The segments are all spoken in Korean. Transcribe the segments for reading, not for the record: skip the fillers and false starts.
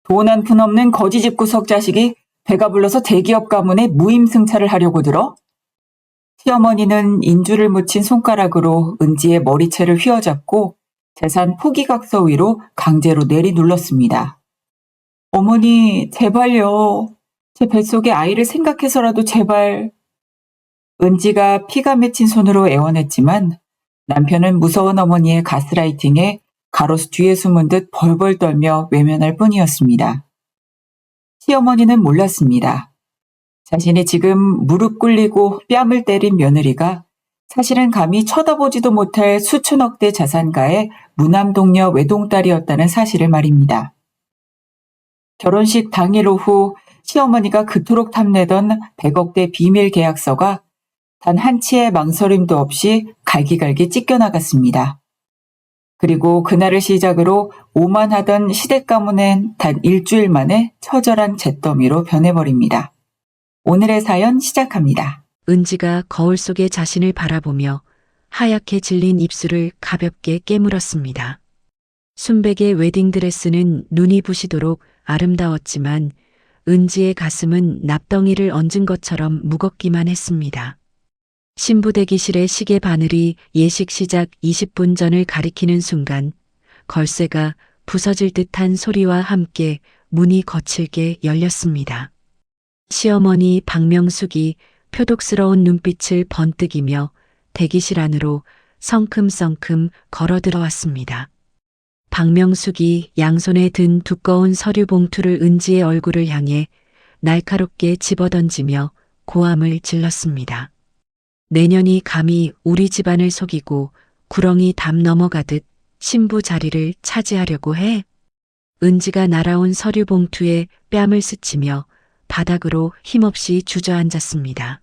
돈 한 푼 없는 거지 집구석 자식이 배가 불러서 대기업 가문에 무임승차를 하려고 들어? 시어머니는 인주를 묻힌 손가락으로 은지의 머리채를 휘어잡고 재산 포기각서 위로 강제로 내리눌렀습니다. 어머니, 제발요. 제 뱃속에 아이를 생각해서라도 제발. 은지가 피가 맺힌 손으로 애원했지만 남편은 무서운 어머니의 가스라이팅에 가로수 뒤에 숨은 듯 벌벌 떨며 외면할 뿐이었습니다. 시어머니는 몰랐습니다. 자신이 지금 무릎 꿇리고 뺨을 때린 며느리가 사실은 감히 쳐다보지도 못할 수천억대 자산가의 무남동녀 외동딸이었다는 사실을 말입니다. 결혼식 당일 오후 시어머니가 그토록 탐내던 100억대 비밀 계약서가 단 한 치의 망설임도 없이 갈기갈기 찢겨나갔습니다. 그리고 그날을 시작으로 오만하던 시댁 가문은 단 일주일 만에 처절한 잿더미로 변해버립니다. 오늘의 사연 시작합니다. 은지가 거울 속의 자신을 바라보며 하얗게 질린 입술을 가볍게 깨물었습니다. 순백의 웨딩드레스는 눈이 부시도록 아름다웠지만 은지의 가슴은 납덩이를 얹은 것처럼 무겁기만 했습니다. 신부 대기실의 시계 바늘이 예식 시작 20분 전을 가리키는 순간 걸쇠가 부서질 듯한 소리와 함께 문이 거칠게 열렸습니다. 시어머니 박명숙이 표독스러운 눈빛을 번뜩이며 대기실 안으로 성큼성큼 걸어 들어왔습니다. 박명숙이 양손에 든 두꺼운 서류 봉투를 은지의 얼굴을 향해 날카롭게 집어던지며 고함을 질렀습니다. 내년이 감히 우리 집안을 속이고 구렁이 담 넘어가듯 신부 자리를 차지하려고 해? 은지가 날아온 서류 봉투에 뺨을 스치며 바닥으로 힘없이 주저앉았습니다.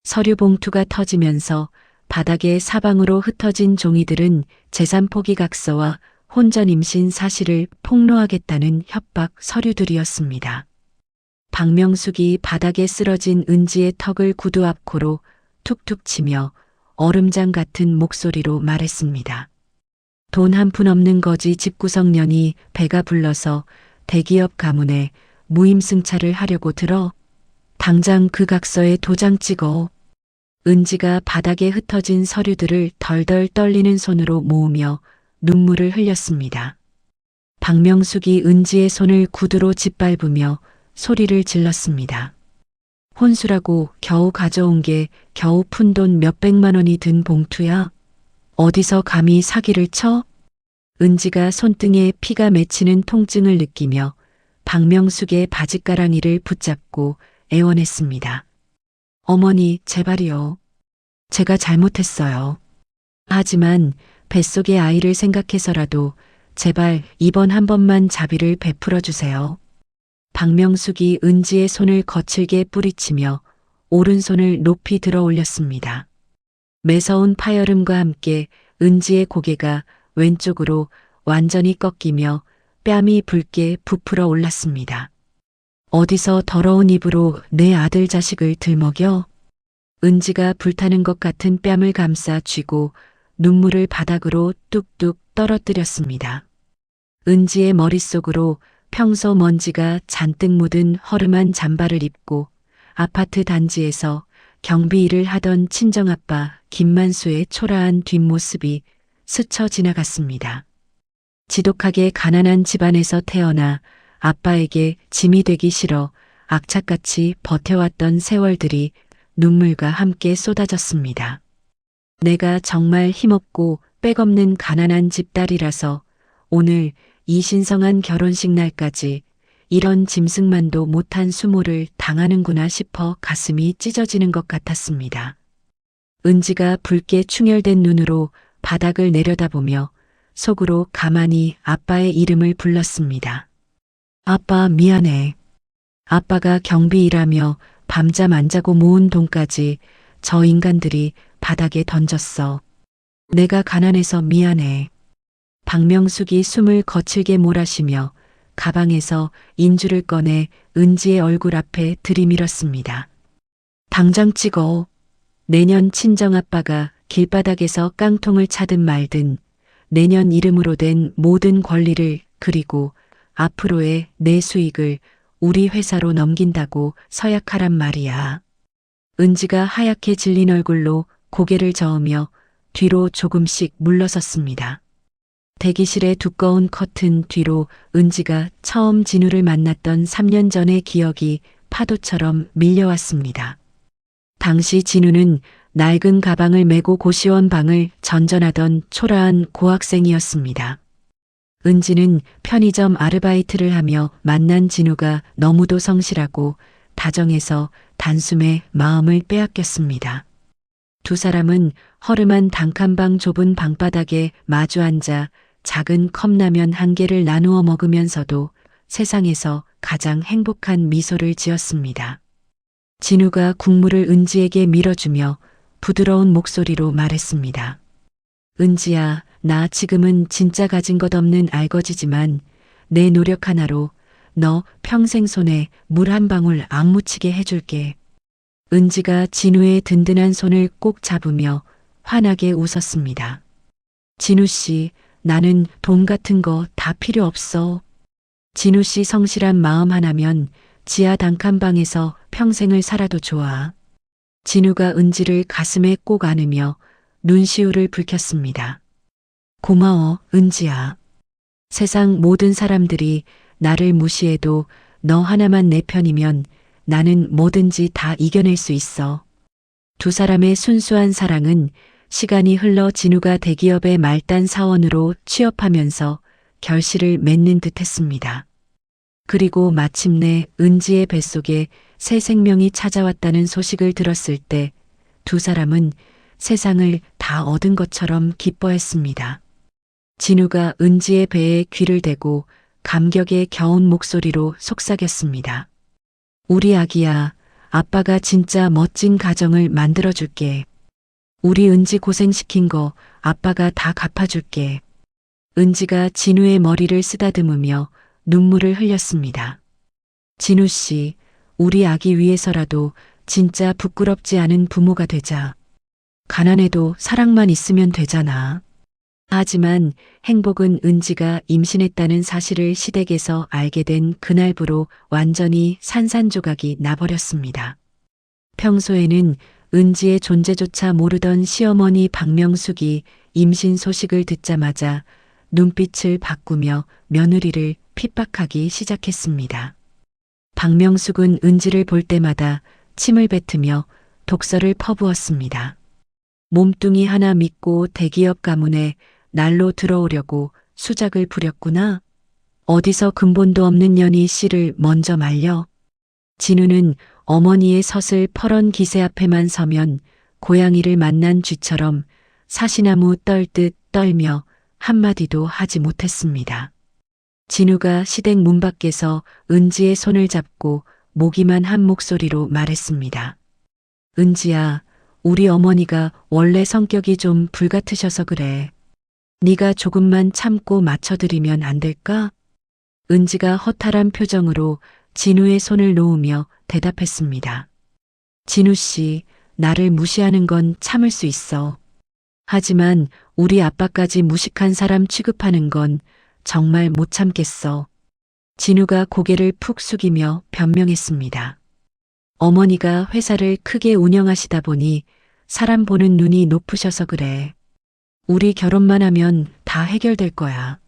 서류 봉투가 터지면서 바닥에 사방으로 흩어진 종이들은 재산 포기각서와 혼전 임신 사실을 폭로하겠다는 협박 서류들이었습니다. 박명숙이 바닥에 쓰러진 은지의 턱을 구두 앞코로 툭툭 치며 얼음장 같은 목소리로 말했습니다. 돈 한 푼 없는 거지 집구석년이 배가 불러서 대기업 가문에 무임승차를 하려고 들어? 당장 그 각서에 도장 찍어. 은지가 바닥에 흩어진 서류들을 덜덜 떨리는 손으로 모으며 눈물을 흘렸습니다. 박명숙이 은지의 손을 구두로 짓밟으며 소리를 질렀습니다. 혼수라고 겨우 가져온 게 겨우 푼돈 몇백만 원이 든 봉투야. 어디서 감히 사기를 쳐? 은지가 손등에 피가 맺히는 통증을 느끼며 박명숙의 바짓가랑이를 붙잡고 애원했습니다. 어머니, 제발이요. 제가 잘못했어요. 하지만 뱃속의 아이를 생각해서라도 제발 이번 한 번만 자비를 베풀어 주세요. 박명숙이 은지의 손을 거칠게 뿌리치며 오른손을 높이 들어 올렸습니다. 매서운 파열음과 함께 은지의 고개가 왼쪽으로 완전히 꺾이며 뺨이 붉게 부풀어 올랐습니다. 어디서 더러운 입으로 내 아들 자식을 들먹여? 은지가 불타는 것 같은 뺨을 감싸 쥐고 눈물을 바닥으로 뚝뚝 떨어뜨렸습니다. 은지의 머릿속으로 평소 먼지가 잔뜩 묻은 허름한 잠바를 입고 아파트 단지에서 경비 일을 하던 친정아빠 김만수의 초라한 뒷모습이 스쳐 지나갔습니다. 지독하게 가난한 집안에서 태어나 아빠에게 짐이 되기 싫어 악착같이 버텨왔던 세월들이 눈물과 함께 쏟아졌습니다. 내가 정말 힘없고 빽없는 가난한 집딸이라서 오늘 이 신성한 결혼식 날까지 이런 짐승만도 못한 수모를 당하는구나 싶어 가슴이 찢어지는 것 같았습니다. 은지가 붉게 충혈된 눈으로 바닥을 내려다보며 속으로 가만히 아빠의 이름을 불렀습니다. 아빠 미안해. 아빠가 경비 일하며 밤잠 안 자고 모은 돈까지 저 인간들이 바닥에 던졌어. 내가 가난해서 미안해. 박명숙이 숨을 거칠게 몰아쉬며 가방에서 인주를 꺼내 은지의 얼굴 앞에 들이밀었습니다. 당장 찍어. 내년 친정아빠가 길바닥에서 깡통을 차든 말든 내년 이름으로 된 모든 권리를 그리고 앞으로의 내 수익을 우리 회사로 넘긴다고 서약하란 말이야. 은지가 하얗게 질린 얼굴로 고개를 저으며 뒤로 조금씩 물러섰습니다. 대기실의 두꺼운 커튼 뒤로 은지가 처음 진우를 만났던 3년 전의 기억이 파도처럼 밀려왔습니다. 당시 진우는 낡은 가방을 메고 고시원 방을 전전하던 초라한 고학생이었습니다. 은지는 편의점 아르바이트를 하며 만난 진우가 너무도 성실하고 다정해서 단숨에 마음을 빼앗겼습니다. 두 사람은 허름한 단칸방 좁은 방바닥에 마주 앉아 작은 컵라면 한 개를 나누어 먹으면서도 세상에서 가장 행복한 미소를 지었습니다. 진우가 국물을 은지에게 밀어주며 부드러운 목소리로 말했습니다. 은지야, 나 지금은 진짜 가진 것 없는 알거지지만 내 노력 하나로 너 평생 손에 물 한 방울 안 묻히게 해줄게. 은지가 진우의 든든한 손을 꼭 잡으며 환하게 웃었습니다. 진우 씨, 나는 돈 같은 거 다 필요 없어. 진우 씨 성실한 마음 하나면 지하 단칸방에서 평생을 살아도 좋아. 진우가 은지를 가슴에 꼭 안으며 눈시울을 붉혔습니다. 고마워, 은지야. 세상 모든 사람들이 나를 무시해도 너 하나만 내 편이면 나는 뭐든지 다 이겨낼 수 있어. 두 사람의 순수한 사랑은 시간이 흘러 진우가 대기업의 말단 사원으로 취업하면서 결실을 맺는 듯 했습니다. 그리고 마침내 은지의 뱃속에 새 생명이 찾아왔다는 소식을 들었을 때 두 사람은 세상을 다 얻은 것처럼 기뻐했습니다. 진우가 은지의 배에 귀를 대고 감격에 겨운 목소리로 속삭였습니다. 우리 아기야, 아빠가 진짜 멋진 가정을 만들어줄게. 우리 은지 고생시킨 거 아빠가 다 갚아줄게. 은지가 진우의 머리를 쓰다듬으며 눈물을 흘렸습니다. 진우 씨, 우리 아기 위해서라도 진짜 부끄럽지 않은 부모가 되자. 가난해도 사랑만 있으면 되잖아. 하지만 행복은 은지가 임신했다는 사실을 시댁에서 알게 된 그날부로 완전히 산산조각이 나버렸습니다. 평소에는 은지의 존재조차 모르던 시어머니 박명숙이 임신 소식을 듣자마자 눈빛을 바꾸며 며느리를 핍박하기 시작했습니다. 박명숙은 은지를 볼 때마다 침을 뱉으며 독설을 퍼부었습니다. 몸뚱이 하나 믿고 대기업 가문에 날로 들어오려고 수작을 부렸구나. 어디서 근본도 없는 년이 씨를 먼저 말려. 진우는 어머니의 서슬 퍼런 기세 앞에만 서면 고양이를 만난 쥐처럼 사시나무 떨듯 떨며 한마디도 하지 못했습니다. 진우가 시댁 문 밖에서 은지의 손을 잡고 모기만 한 목소리로 말했습니다. 은지야, 우리 어머니가 원래 성격이 좀 불같으셔서 그래. 네가 조금만 참고 맞춰드리면 안 될까? 은지가 허탈한 표정으로 진우의 손을 놓으며 대답했습니다. 진우 씨, 나를 무시하는 건 참을 수 있어. 하지만 우리 아빠까지 무식한 사람 취급하는 건 정말 못 참겠어. 진우가 고개를 푹 숙이며 변명했습니다. 어머니가 회사를 크게 운영하시다 보니 사람 보는 눈이 높으셔서 그래. 우리 결혼만 하면 다 해결될 거야.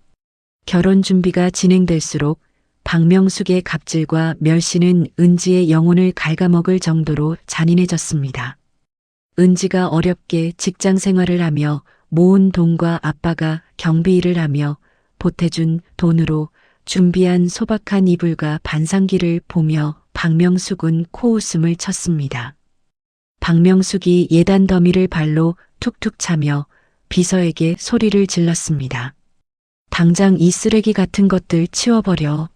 결혼 준비가 진행될수록 박명숙의 갑질과 멸시는 은지의 영혼을 갉아먹을 정도로 잔인해졌습니다. 은지가 어렵게 직장 생활을 하며 모은 돈과 아빠가 경비 일을 하며 보태준 돈으로 준비한 소박한 이불과 반상기를 보며 박명숙은 코웃음을 쳤습니다. 박명숙이 예단 더미를 발로 툭툭 차며 비서에게 소리를 질렀습니다. 당장 이 쓰레기 같은 것들 치워버려.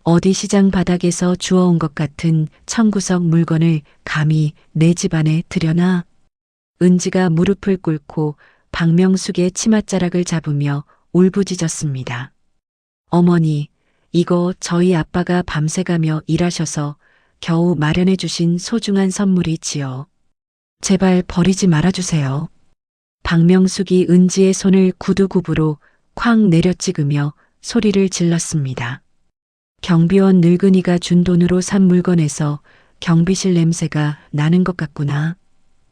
어디 시장 바닥에서 주워온 것 같은 천구석 물건을 감히 내 집안에 들여놔. 은지가 무릎을 꿇고 박명숙의 치맛자락을 잡으며 울부짖었습니다. 어머니, 이거 저희 아빠가 밤새가며 일하셔서 겨우 마련해 주신 소중한 선물이지요. 제발 버리지 말아주세요. 박명숙이 은지의 손을 구두굽으로 쾅 내려찍으며 소리를 질렀습니다. 경비원 늙은이가 준 돈으로 산 물건에서 경비실 냄새가 나는 것 같구나.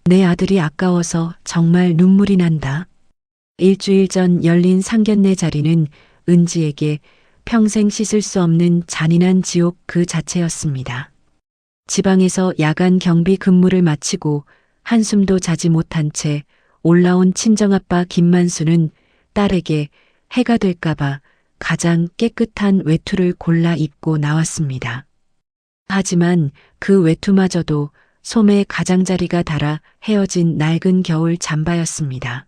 내 아들이 아까워서 정말 눈물이 난다. 일주일 전 열린 상견례 자리는 은지에게 평생 씻을 수 없는 잔인한 지옥 그 자체였습니다. 지방에서 야간 경비 근무를 마치고 한숨도 자지 못한 채 올라온 친정아빠 김만수는 딸에게 해가 될까봐 가장 깨끗한 외투를 골라 입고 나왔습니다. 하지만 그 외투마저도 소매 가장자리가 닳아 헤어진 낡은 겨울 잠바였습니다.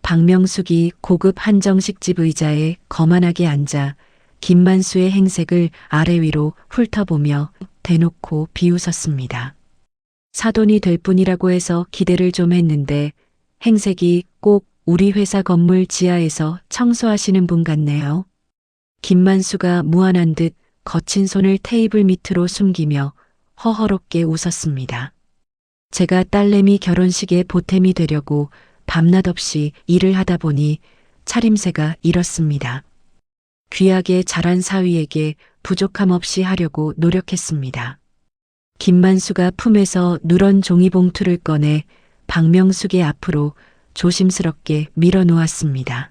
박명숙이 고급 한정식집 의자에 거만하게 앉아 김만수의 행색을 아래 위로 훑어보며 대놓고 비웃었습니다. 사돈이 될 뿐이라고 해서 기대를 좀 했는데 행색이 꼭 우리 회사 건물 지하에서 청소하시는 분 같네요. 김만수가 무안한 듯 거친 손을 테이블 밑으로 숨기며 허허롭게 웃었습니다. 제가 딸내미 결혼식에 보탬이 되려고 밤낮 없이 일을 하다 보니 차림새가 이렇습니다. 귀하게 자란 사위에게 부족함 없이 하려고 노력했습니다. 김만수가 품에서 누런 종이봉투를 꺼내 박명숙의 앞으로 조심스럽게 밀어놓았습니다.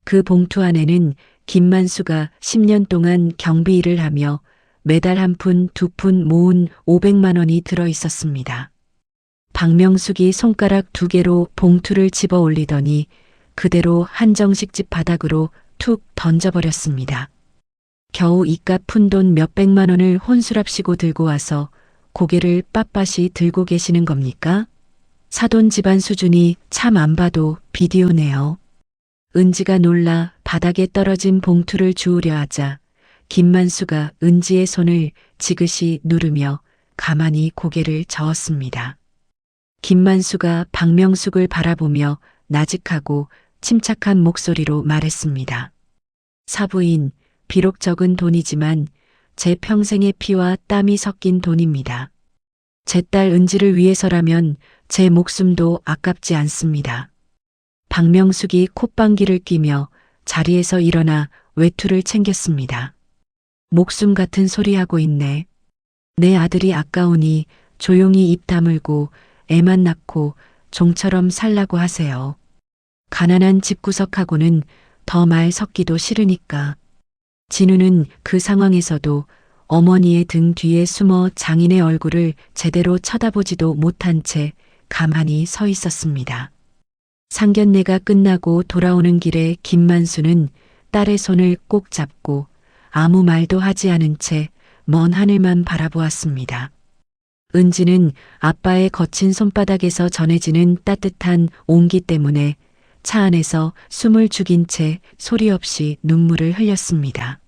그 봉투 안에는 김만수가 10년 동안 경비 일을 하며 매달 한 푼, 두 푼 모은 500만 원이 들어 있었습니다. 박명숙이 손가락 2개로 봉투를 집어 올리더니 그대로 한정식집 바닥으로 툭 던져버렸습니다. 겨우 이깟 푼돈 몇백만 원을 혼수랍시고 들고 와서 고개를 빳빳이 들고 계시는 겁니까? 사돈 집안 수준이 참 안 봐도 비디오네요. 은지가 놀라 바닥에 떨어진 봉투를 주우려 하자 김만수가 은지의 손을 지그시 누르며 가만히 고개를 저었습니다. 김만수가 박명숙을 바라보며 나직하고 침착한 목소리로 말했습니다. 사부인, 비록 적은 돈이지만 제 평생의 피와 땀이 섞인 돈입니다. 제 딸 은지를 위해서라면 제 목숨도 아깝지 않습니다. 박명숙이 콧방귀를 뀌며 자리에서 일어나 외투를 챙겼습니다. 목숨 같은 소리하고 있네. 내 아들이 아까우니 조용히 입 다물고 애만 낳고 종처럼 살라고 하세요. 가난한 집구석하고는 더 말 섞기도 싫으니까. 진우는 그 상황에서도 어머니의 등 뒤에 숨어 장인의 얼굴을 제대로 쳐다보지도 못한 채 가만히 서 있었습니다. 상견례가 끝나고 돌아오는 길에 김만수는 딸의 손을 꼭 잡고 아무 말도 하지 않은 채 먼 하늘만 바라보았습니다. 은지는 아빠의 거친 손바닥에서 전해지는 따뜻한 온기 때문에 차 안에서 숨을 죽인 채 소리 없이 눈물을 흘렸습니다.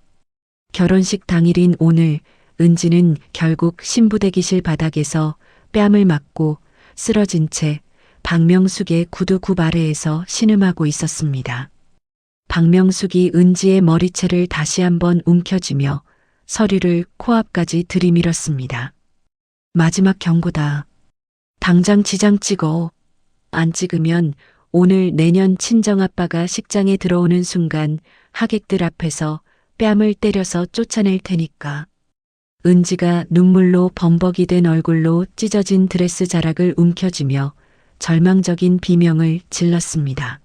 결혼식 당일인 오늘 은지는 결국 신부대기실 바닥에서 뺨을 맞고 쓰러진 채 박명숙의 구두 굽 아래에서 신음하고 있었습니다. 박명숙이 은지의 머리채를 다시 한번 움켜쥐며 서류를 코앞까지 들이밀었습니다. 마지막 경고다. 당장 지장 찍어. 안 찍으면 오늘 내년 친정아빠가 식장에 들어오는 순간 하객들 앞에서 뺨을 때려서 쫓아낼 테니까. 은지가 눈물로 범벅이 된 얼굴로 찢어진 드레스 자락을 움켜쥐며 절망적인 비명을 질렀습니다.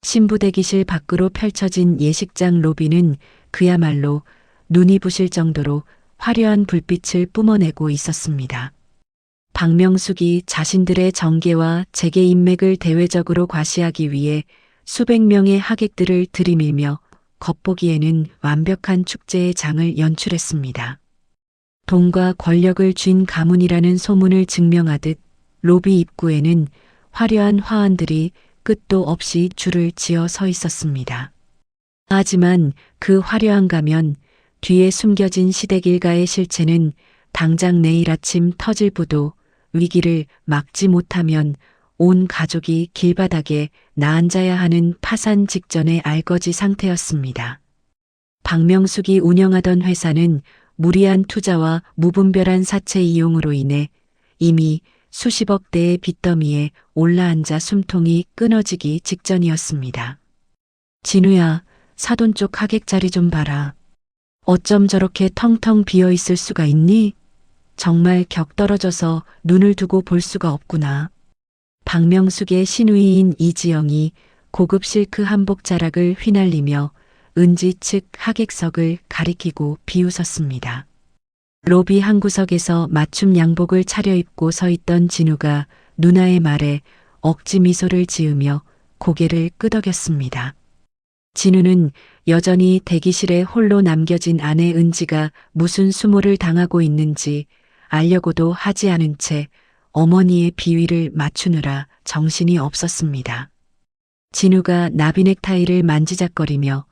신부대기실 밖으로 펼쳐진 예식장 로비는 그야말로 눈이 부실 정도로 화려한 불빛을 뿜어내고 있었습니다. 박명숙이 자신들의 정계와 재계 인맥을 대외적으로 과시하기 위해 수백 명의 하객들을 들이밀며 겉보기에는 완벽한 축제의 장을 연출했습니다. 돈과 권력을 쥔 가문이라는 소문을 증명하듯 로비 입구에는 화려한 화환들이 끝도 없이 줄을 지어 서 있었습니다. 하지만 그 화려한 가면 뒤에 숨겨진 시댁 일가의 실체는 당장 내일 아침 터질 부도 위기를 막지 못하면 온 가족이 길바닥에 나앉아야 하는 파산 직전의 알거지 상태였습니다. 박명숙이 운영하던 회사는 무리한 투자와 무분별한 사채 이용으로 인해 이미 수십억 대의 빚더미에 올라앉아 숨통이 끊어지기 직전이었습니다. 진우야, 사돈 쪽 하객 자리 좀 봐라. 어쩜 저렇게 텅텅 비어 있을 수가 있니? 정말 격 떨어져서 눈을 두고 볼 수가 없구나. 박명숙의 시누이인 이지영이 고급 실크 한복 자락을 휘날리며 은지 측 하객석을 가리키고 비웃었습니다. 로비 한 구석에서 맞춤 양복을 차려입고 서 있던 진우가 누나의 말에 억지 미소를 지으며 고개를 끄덕였습니다. 진우는 여전히 대기실에 홀로 남겨진 아내 은지가 무슨 수모를 당하고 있는지 알려고도 하지 않은 채 어머니의 비위를 맞추느라 정신이 없었습니다. 진우가 나비 넥타이를 만지작거리며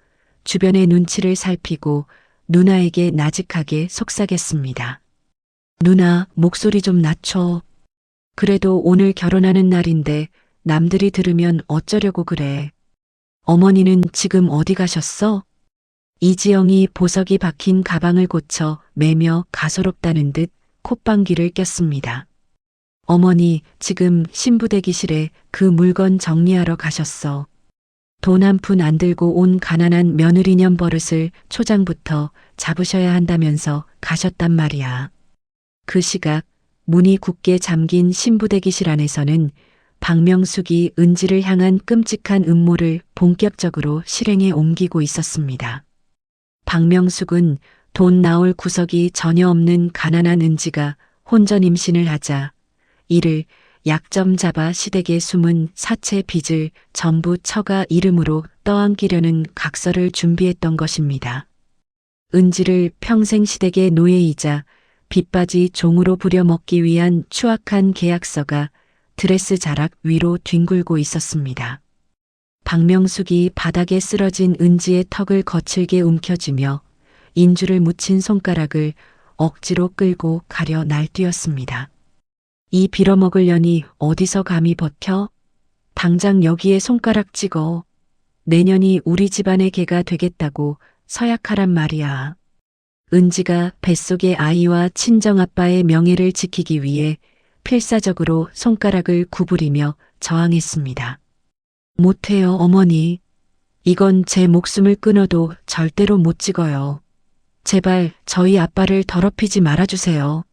주변의 눈치를 살피고 누나에게 나직하게 속삭였습니다. 누나, 목소리 좀 낮춰. 그래도 오늘 결혼하는 날인데 남들이 들으면 어쩌려고 그래. 어머니는 지금 어디 가셨어? 이지영이 보석이 박힌 가방을 고쳐 매며 가소롭다는 듯 콧방귀를 꼈습니다. 어머니, 지금 신부 대기실에 그 물건 정리하러 가셨어. 돈 한 푼 안 들고 온 가난한 며느리년 버릇을 초장부터 잡으셔야 한다면서 가셨단 말이야. 그 시각 문이 굳게 잠긴 신부 대기실 안에서는 박명숙이 은지를 향한 끔찍한 음모를 본격적으로 실행에 옮기고 있었습니다. 박명숙은 돈 나올 구석이 전혀 없는 가난한 은지가 혼전 임신을 하자 이를 약점 잡아 시댁에 숨은 사채 빚을 전부 처가 이름으로 떠안기려는 각서를 준비했던 것입니다. 은지를 평생 시댁의 노예이자 빚바지 종으로 부려먹기 위한 추악한 계약서가 드레스 자락 위로 뒹굴고 있었습니다. 박명숙이 바닥에 쓰러진 은지의 턱을 거칠게 움켜쥐며 인주를 묻힌 손가락을 억지로 끌고 가려 날뛰었습니다. 이 빌어먹으려니 어디서 감히 버텨? 당장 여기에 손가락 찍어. 내년이 우리 집안의 개가 되겠다고 서약하란 말이야. 은지가 뱃속의 아이와 친정아빠의 명예를 지키기 위해 필사적으로 손가락을 구부리며 저항했습니다. 못해요, 어머니. 이건 제 목숨을 끊어도 절대로 못 찍어요. 제발 저희 아빠를 더럽히지 말아주세요.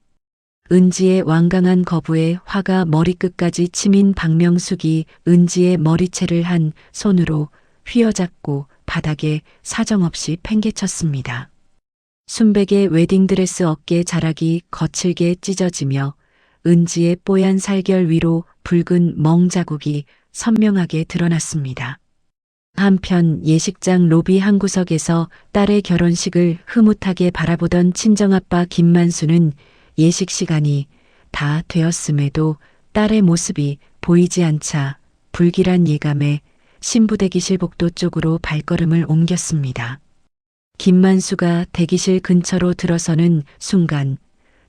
은지의 완강한 거부에 화가 머리끝까지 치민 박명숙이 은지의 머리채를 한 손으로 휘어잡고 바닥에 사정없이 팽개쳤습니다. 순백의 웨딩드레스 어깨 자락이 거칠게 찢어지며 은지의 뽀얀 살결 위로 붉은 멍자국이 선명하게 드러났습니다. 한편 예식장 로비 한 구석에서 딸의 결혼식을 흐뭇하게 바라보던 친정아빠 김만수는 예식 시간이 다 되었음에도 딸의 모습이 보이지 않자 불길한 예감에 신부 대기실 복도 쪽으로 발걸음을 옮겼습니다. 김만수가 대기실 근처로 들어서는 순간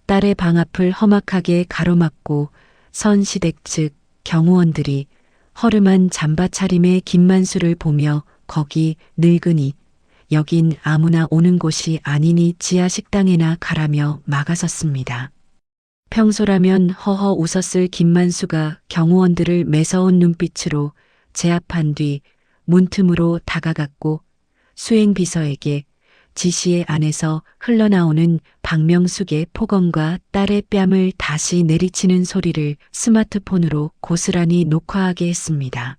딸의 방 앞을 험악하게 가로막고 선 시댁 측 경호원들이 허름한 잠바 차림의 김만수를 보며 거기 늙으니 여긴 아무나 오는 곳이 아니니 지하 식당에나 가라며 막아섰습니다. 평소라면 허허 웃었을 김만수가 경호원들을 매서운 눈빛으로 제압한 뒤 문틈으로 다가갔고 수행비서에게 지시의 안에서 흘러나오는 박명숙의 폭언과 딸의 뺨을 다시 내리치는 소리를 스마트폰으로 고스란히 녹화하게 했습니다.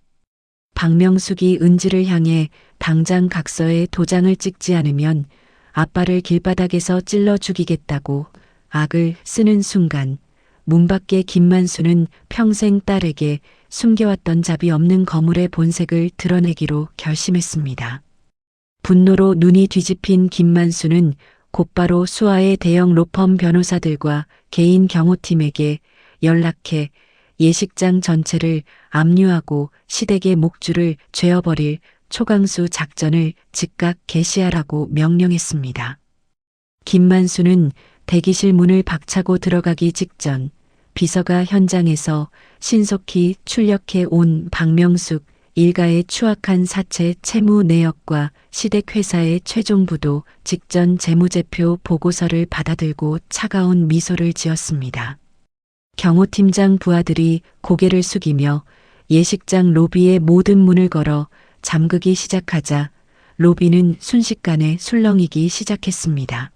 박명숙이 은지를 향해 당장 각서에 도장을 찍지 않으면 아빠를 길바닥에서 찔러 죽이겠다고 악을 쓰는 순간 문 밖의 김만수는 평생 딸에게 숨겨왔던 잡이 없는 거물의 본색을 드러내기로 결심했습니다. 분노로 눈이 뒤집힌 김만수는 곧바로 수하의 대형 로펌 변호사들과 개인 경호팀에게 연락해 예식장 전체를 압류하고 시댁의 목줄을 죄어버릴 초강수 작전을 즉각 개시하라고 명령했습니다. 김만수는 대기실 문을 박차고 들어가기 직전 비서가 현장에서 신속히 출력해 온 박명숙 일가의 추악한 사채 채무 내역과 시댁 회사의 최종 부도 직전 재무제표 보고서를 받아들고 차가운 미소를 지었습니다. 경호팀장 부하들이 고개를 숙이며 예식장 로비의 모든 문을 걸어 잠그기 시작하자 로비는 순식간에 술렁이기 시작했습니다.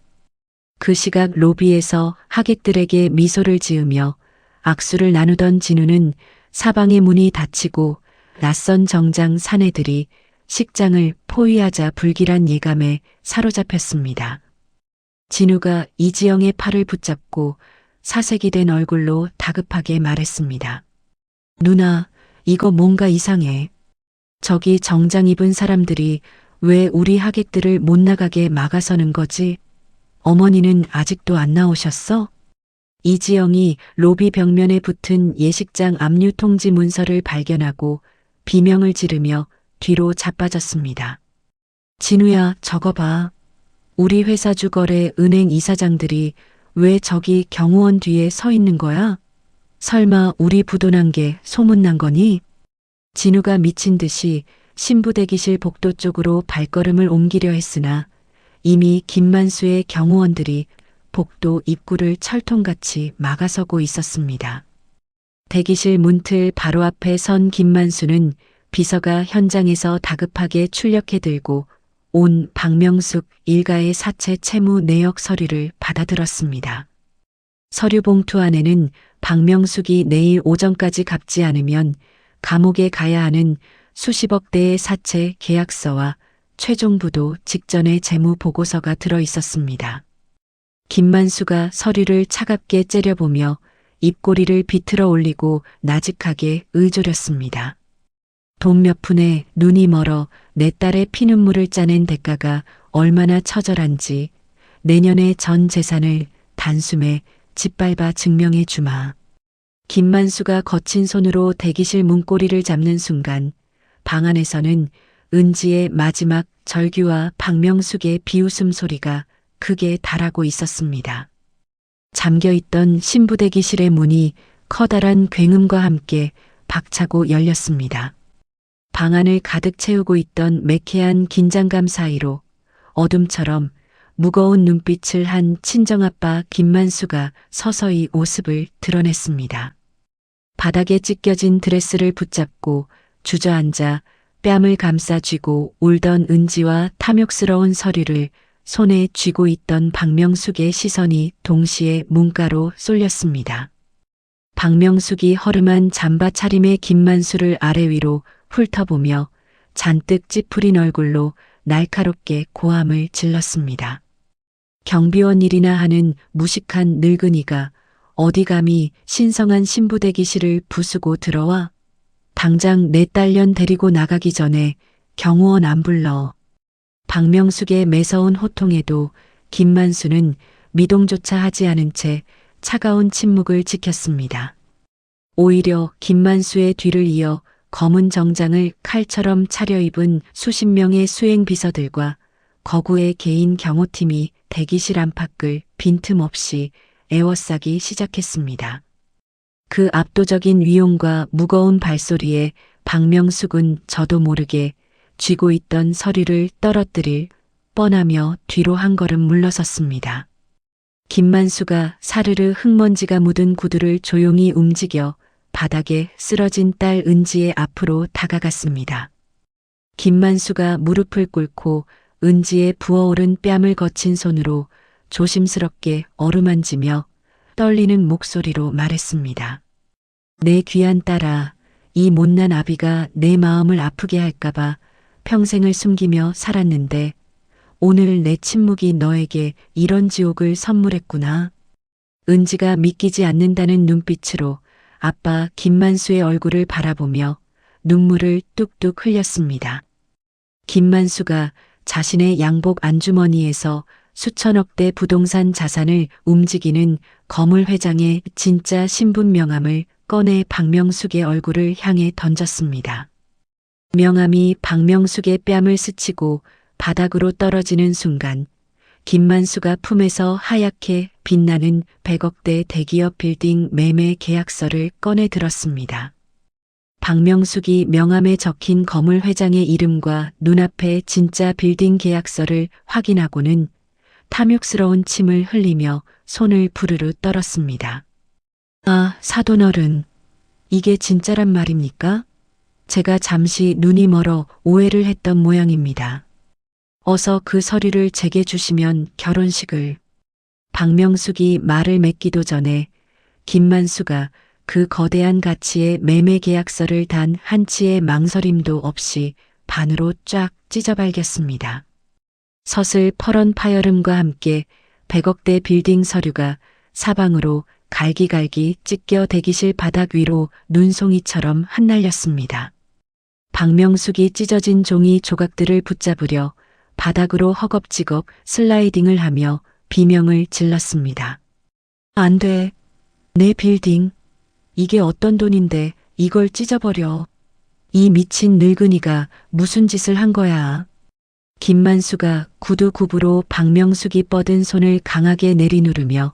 그 시각 로비에서 하객들에게 미소를 지으며 악수를 나누던 진우는 사방의 문이 닫히고 낯선 정장 사내들이 식장을 포위하자 불길한 예감에 사로잡혔습니다. 진우가 이지영의 팔을 붙잡고 사색이 된 얼굴로 다급하게 말했습니다. 누나, 이거 뭔가 이상해. 저기 정장 입은 사람들이 왜 우리 하객들을 못 나가게 막아서는 거지? 어머니는 아직도 안 나오셨어? 이지영이 로비 벽면에 붙은 예식장 압류 통지 문서를 발견하고 비명을 지르며 뒤로 자빠졌습니다. 진우야, 저거 봐. 우리 회사 주거래 은행 이사장들이 왜 저기 경호원 뒤에 서 있는 거야? 설마 우리 부도난 게 소문난 거니? 진우가 미친 듯이 신부 대기실 복도 쪽으로 발걸음을 옮기려 했으나 이미 김만수의 경호원들이 복도 입구를 철통같이 막아서고 있었습니다. 대기실 문틀 바로 앞에 선 김만수는 비서가 현장에서 다급하게 출력해 들고 온 박명숙 일가의 사채 채무 내역 서류를 받아들었습니다. 서류 봉투 안에는 박명숙이 내일 오전까지 갚지 않으면 감옥에 가야 하는 수십억 대의 사채 계약서와 최종 부도 직전의 재무 보고서가 들어 있었습니다. 김만수가 서류를 차갑게 째려보며 입꼬리를 비틀어 올리고 나직하게 의조렸습니다. 돈 몇 푼에 눈이 멀어 내 딸의 피눈물을 짜낸 대가가 얼마나 처절한지 내년에 전 재산을 단숨에 짓밟아 증명해 주마. 김만수가 거친 손으로 대기실 문고리를 잡는 순간 방 안에서는 은지의 마지막 절규와 박명숙의 비웃음 소리가 크게 달하고 있었습니다. 잠겨있던 신부 대기실의 문이 커다란 굉음과 함께 박차고 열렸습니다. 방 안을 가득 채우고 있던 매캐한 긴장감 사이로 어둠처럼 무거운 눈빛을 한 친정아빠 김만수가 서서히 모습을 드러냈습니다. 바닥에 찢겨진 드레스를 붙잡고 주저앉아 뺨을 감싸 쥐고 울던 은지와 탐욕스러운 서류를 손에 쥐고 있던 박명숙의 시선이 동시에 문가로 쏠렸습니다. 박명숙이 허름한 잠바 차림의 김만수를 아래 위로 훑어보며 잔뜩 찌푸린 얼굴로 날카롭게 고함을 질렀습니다. 경비원 일이나 하는 무식한 늙은이가 어디 감히 신성한 신부 대기실을 부수고 들어와? 당장 내 딸년 데리고 나가기 전에 경호원 안 불러. 박명숙의 매서운 호통에도 김만수는 미동조차 하지 않은 채 차가운 침묵을 지켰습니다. 오히려 김만수의 뒤를 이어 검은 정장을 칼처럼 차려입은 수십 명의 수행 비서들과 거구의 개인 경호팀이 대기실 안팎을 빈틈없이 에워싸기 시작했습니다. 그 압도적인 위용과 무거운 발소리에 박명숙은 저도 모르게 쥐고 있던 서류를 떨어뜨릴 뻔하며 뒤로 한 걸음 물러섰습니다. 김만수가 사르르 흙먼지가 묻은 구두를 조용히 움직여 바닥에 쓰러진 딸 은지의 앞으로 다가갔습니다. 김만수가 무릎을 꿇고 은지의 부어오른 뺨을 거친 손으로 조심스럽게 어루만지며 떨리는 목소리로 말했습니다. 내 귀한 딸아, 이 못난 아비가 내 마음을 아프게 할까봐 평생을 숨기며 살았는데 오늘 내 침묵이 너에게 이런 지옥을 선물했구나. 은지가 믿기지 않는다는 눈빛으로 아빠 김만수의 얼굴을 바라보며 눈물을 뚝뚝 흘렸습니다. 김만수가 자신의 양복 안주머니에서 수천억 대 부동산 자산을 움직이는 거물 회장의 진짜 신분 명함을 꺼내 박명숙의 얼굴을 향해 던졌습니다. 명함이 박명숙의 뺨을 스치고 바닥으로 떨어지는 순간 김만수가 품에서 하얗게 빛나는 100억대 대기업 빌딩 매매 계약서를 꺼내 들었습니다. 박명숙이 명함에 적힌 거물 회장의 이름과 눈앞에 진짜 빌딩 계약서를 확인하고는 탐욕스러운 침을 흘리며 손을 부르르 떨었습니다. 아, 사돈어른, 이게 진짜란 말입니까? 제가 잠시 눈이 멀어 오해를 했던 모양입니다. 어서 그 서류를 제게 주시면 결혼식을. 박명숙이 말을 맺기도 전에 김만수가 그 거대한 가치의 매매 계약서를 단 한치의 망설임도 없이 반으로 쫙 찢어발겼습니다. 서슬 퍼런 파열음과 함께 100억대 빌딩 서류가 사방으로 갈기갈기 찢겨 대기실 바닥 위로 눈송이처럼 흩날렸습니다. 박명숙이 찢어진 종이 조각들을 붙잡으려 바닥으로 허겁지겁 슬라이딩을 하며 비명을 질렀습니다. 안 돼. 내 빌딩. 이게 어떤 돈인데 이걸 찢어버려. 이 미친 늙은이가 무슨 짓을 한 거야. 김만수가 구두굽으로 박명숙이 뻗은 손을 강하게 내리누르며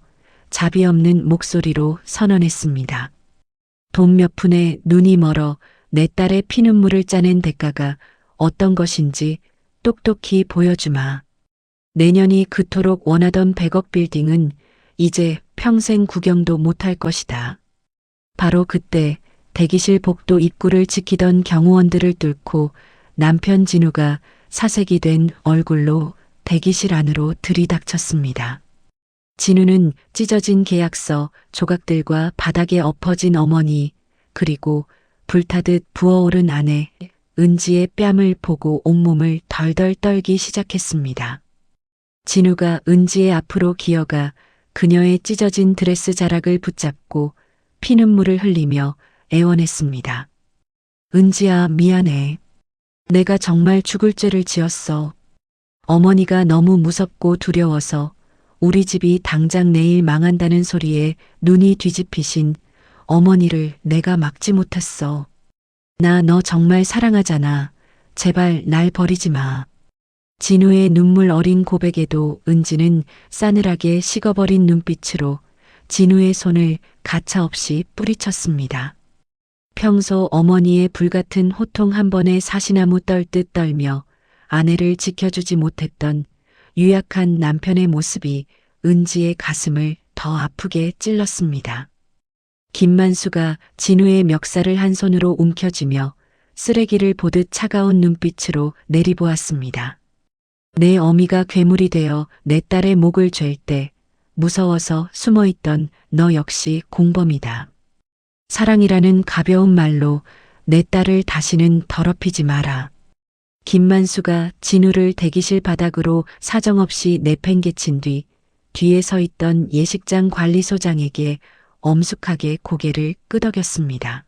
자비 없는 목소리로 선언했습니다. 돈 몇 푼에 눈이 멀어 내 딸의 피눈물을 짜낸 대가가 어떤 것인지 똑똑히 보여주마. 내년이 그토록 원하던 100억 빌딩은 이제 평생 구경도 못할 것이다. 바로 그때 대기실 복도 입구를 지키던 경호원들을 뚫고 남편 진우가 사색이 된 얼굴로 대기실 안으로 들이닥쳤습니다. 진우는 찢어진 계약서, 조각들과 바닥에 엎어진 어머니, 그리고 불타듯 부어오른 아내, 은지의 뺨을 보고 온몸을 덜덜 떨기 시작했습니다. 진우가 은지의 앞으로 기어가 그녀의 찢어진 드레스 자락을 붙잡고 피눈물을 흘리며 애원했습니다. 은지야, 미안해. 내가 정말 죽을 죄를 지었어. 어머니가 너무 무섭고 두려워서 우리 집이 당장 내일 망한다는 소리에 눈이 뒤집히신 어머니를 내가 막지 못했어. 나 너 정말 사랑하잖아. 제발 날 버리지 마. 진우의 눈물 어린 고백에도 은지는 싸늘하게 식어버린 눈빛으로 진우의 손을 가차없이 뿌리쳤습니다. 평소 어머니의 불같은 호통 한 번에 사시나무 떨듯 떨며 아내를 지켜주지 못했던 유약한 남편의 모습이 은지의 가슴을 더 아프게 찔렀습니다. 김만수가 진우의 멱살을 한 손으로 움켜쥐며 쓰레기를 보듯 차가운 눈빛으로 내리보았습니다. 내 어미가 괴물이 되어 내 딸의 목을 잴 때 무서워서 숨어있던 너 역시 공범이다. 사랑이라는 가벼운 말로 내 딸을 다시는 더럽히지 마라. 김만수가 진우를 대기실 바닥으로 사정없이 내팽개친 뒤에 서 있던 예식장 관리소장에게 엄숙하게 고개를 끄덕였습니다.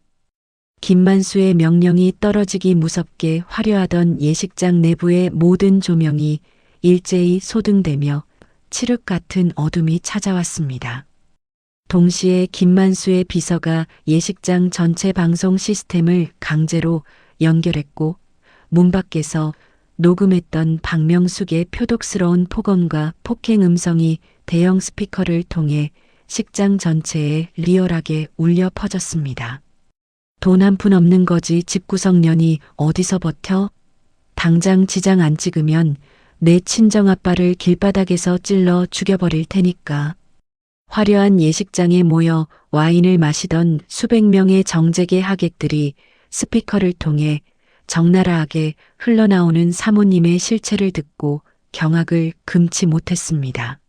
김만수의 명령이 떨어지기 무섭게 화려하던 예식장 내부의 모든 조명이 일제히 소등되며 칠흑 같은 어둠이 찾아왔습니다. 동시에 김만수의 비서가 예식장 전체 방송 시스템을 강제로 연결했고 문 밖에서 녹음했던 박명숙의 표독스러운 폭언과 폭행 음성이 대형 스피커를 통해 식장 전체에 리얼하게 울려 퍼졌습니다. 돈 한 푼 없는 거지 집구석년이 어디서 버텨? 당장 지장 안 찍으면 내 친정아빠를 길바닥에서 찔러 죽여버릴 테니까. 화려한 예식장에 모여 와인을 마시던 수백 명의 정재계 하객들이 스피커를 통해 적나라하게 흘러나오는 사모님의 실체를 듣고 경악을 금치 못했습니다.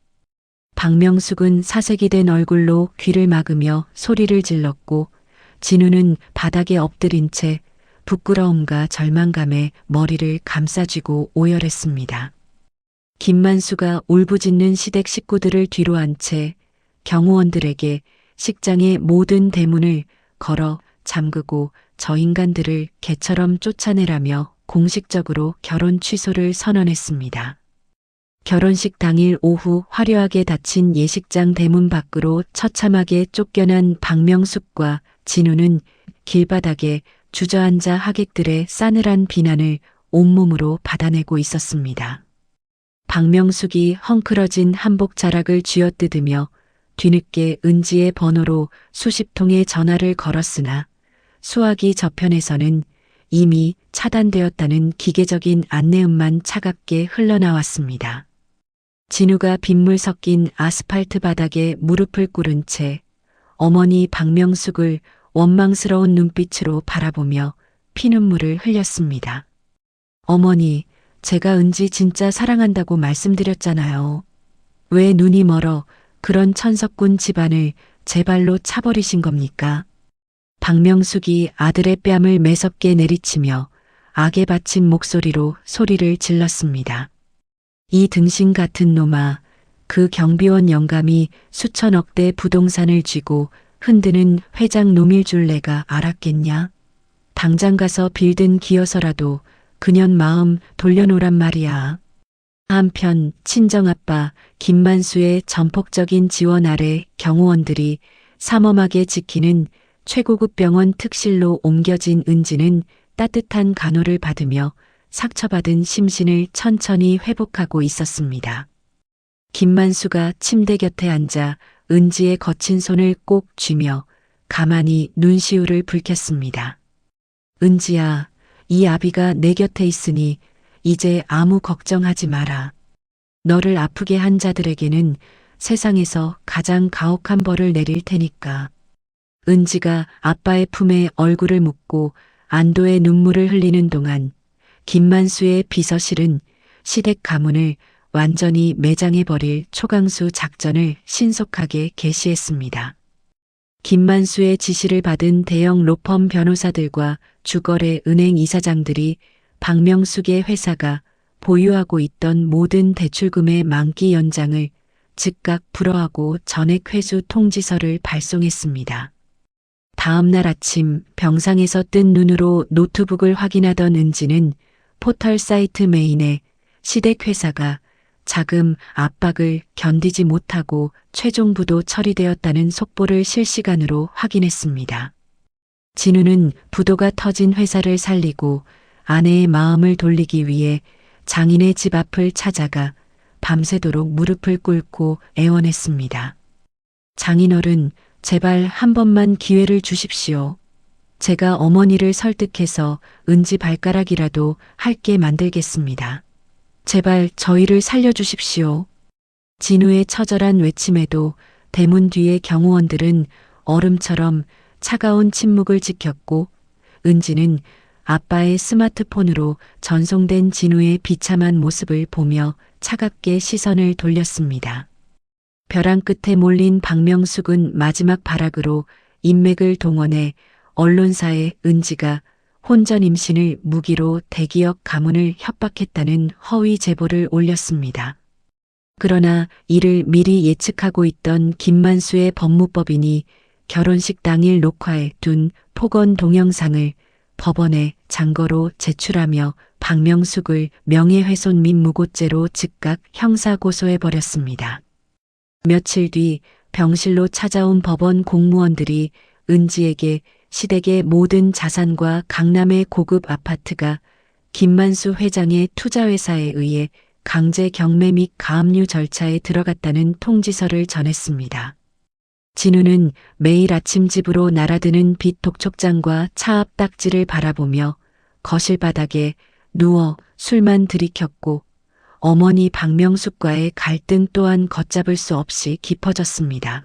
박명숙은 사색이 된 얼굴로 귀를 막으며 소리를 질렀고 진우는 바닥에 엎드린 채 부끄러움과 절망감에 머리를 감싸쥐고 오열했습니다. 김만수가 울부짖는 시댁 식구들을 뒤로 한 채 경호원들에게 식장의 모든 대문을 걸어 잠그고 저 인간들을 개처럼 쫓아내라며 공식적으로 결혼 취소를 선언했습니다. 결혼식 당일 오후 화려하게 닫힌 예식장 대문 밖으로 처참하게 쫓겨난 박명숙과 진우는 길바닥에 주저앉아 하객들의 싸늘한 비난을 온몸으로 받아내고 있었습니다. 박명숙이 헝클어진 한복 자락을 쥐어뜯으며 뒤늦게 은지의 번호로 수십 통의 전화를 걸었으나 수화기 저편에서는 이미 차단되었다는 기계적인 안내음만 차갑게 흘러나왔습니다. 진우가 빗물 섞인 아스팔트 바닥에 무릎을 꿇은 채 어머니 박명숙을 원망스러운 눈빛으로 바라보며 피눈물을 흘렸습니다. 어머니, 제가 은지 진짜 사랑한다고 말씀드렸잖아요. 왜 눈이 멀어 그런 천석군 집안을 제 발로 차버리신 겁니까? 박명숙이 아들의 뺨을 매섭게 내리치며 악에 받친 목소리로 소리를 질렀습니다. 이 등신 같은 놈아, 그 경비원 영감이 수천억 대 부동산을 쥐고 흔드는 회장 놈일 줄 내가 알았겠냐? 당장 가서 빌든 기어서라도 그년 마음 돌려놓란 말이야. 한편 친정아빠 김만수의 전폭적인 지원 아래 경호원들이 삼엄하게 지키는 최고급 병원 특실로 옮겨진 은지는 따뜻한 간호를 받으며 상처받은 심신을 천천히 회복하고 있었습니다. 김만수가 침대 곁에 앉아 은지의 거친 손을 꼭 쥐며 가만히 눈시울을 붉혔습니다. 은지야, 이 아비가 내 곁에 있으니 이제 아무 걱정하지 마라. 너를 아프게 한 자들에게는 세상에서 가장 가혹한 벌을 내릴 테니까. 은지가 아빠의 품에 얼굴을 묻고 안도의 눈물을 흘리는 동안 김만수의 비서실은 시댁 가문을 완전히 매장해버릴 초강수 작전을 신속하게 개시했습니다. 김만수의 지시를 받은 대형 로펌 변호사들과 주거래 은행 이사장들이 박명숙의 회사가 보유하고 있던 모든 대출금의 만기 연장을 즉각 불허하고 전액 회수 통지서를 발송했습니다. 다음 날 아침 병상에서 뜬 눈으로 노트북을 확인하던 은지는 포털 사이트 메인에 시댁 회사가 자금 압박을 견디지 못하고 최종 부도 처리되었다는 속보를 실시간으로 확인했습니다. 진우는 부도가 터진 회사를 살리고 아내의 마음을 돌리기 위해 장인의 집 앞을 찾아가 밤새도록 무릎을 꿇고 애원했습니다. 장인어른, 제발 한 번만 기회를 주십시오. 제가 어머니를 설득해서 은지 발가락이라도 할게 만들겠습니다. 제발 저희를 살려주십시오. 진우의 처절한 외침에도 대문 뒤의 경호원들은 얼음처럼 차가운 침묵을 지켰고 은지는 아빠의 스마트폰으로 전송된 진우의 비참한 모습을 보며 차갑게 시선을 돌렸습니다. 벼랑 끝에 몰린 박명숙은 마지막 발악으로 인맥을 동원해 언론사에 은지가 혼전 임신을 무기로 대기업 가문을 협박했다는 허위 제보를 올렸습니다. 그러나 이를 미리 예측하고 있던 김만수의 법무법인이 결혼식 당일 녹화해 둔 폭언 동영상을 법원에 장거로 제출하며 박명숙을 명예훼손 및 무고죄로 즉각 형사고소해버렸습니다. 며칠 뒤 병실로 찾아온 법원 공무원들이 은지에게 시댁의 모든 자산과 강남의 고급 아파트가 김만수 회장의 투자회사에 의해 강제 경매 및 가압류 절차에 들어갔다는 통지서를 전했습니다. 진우는 매일 아침 집으로 날아드는 빛 독촉장과 차 앞 딱지를 바라보며 거실 바닥에 누워 술만 들이켰고 어머니 박명숙과의 갈등 또한 걷잡을 수 없이 깊어졌습니다.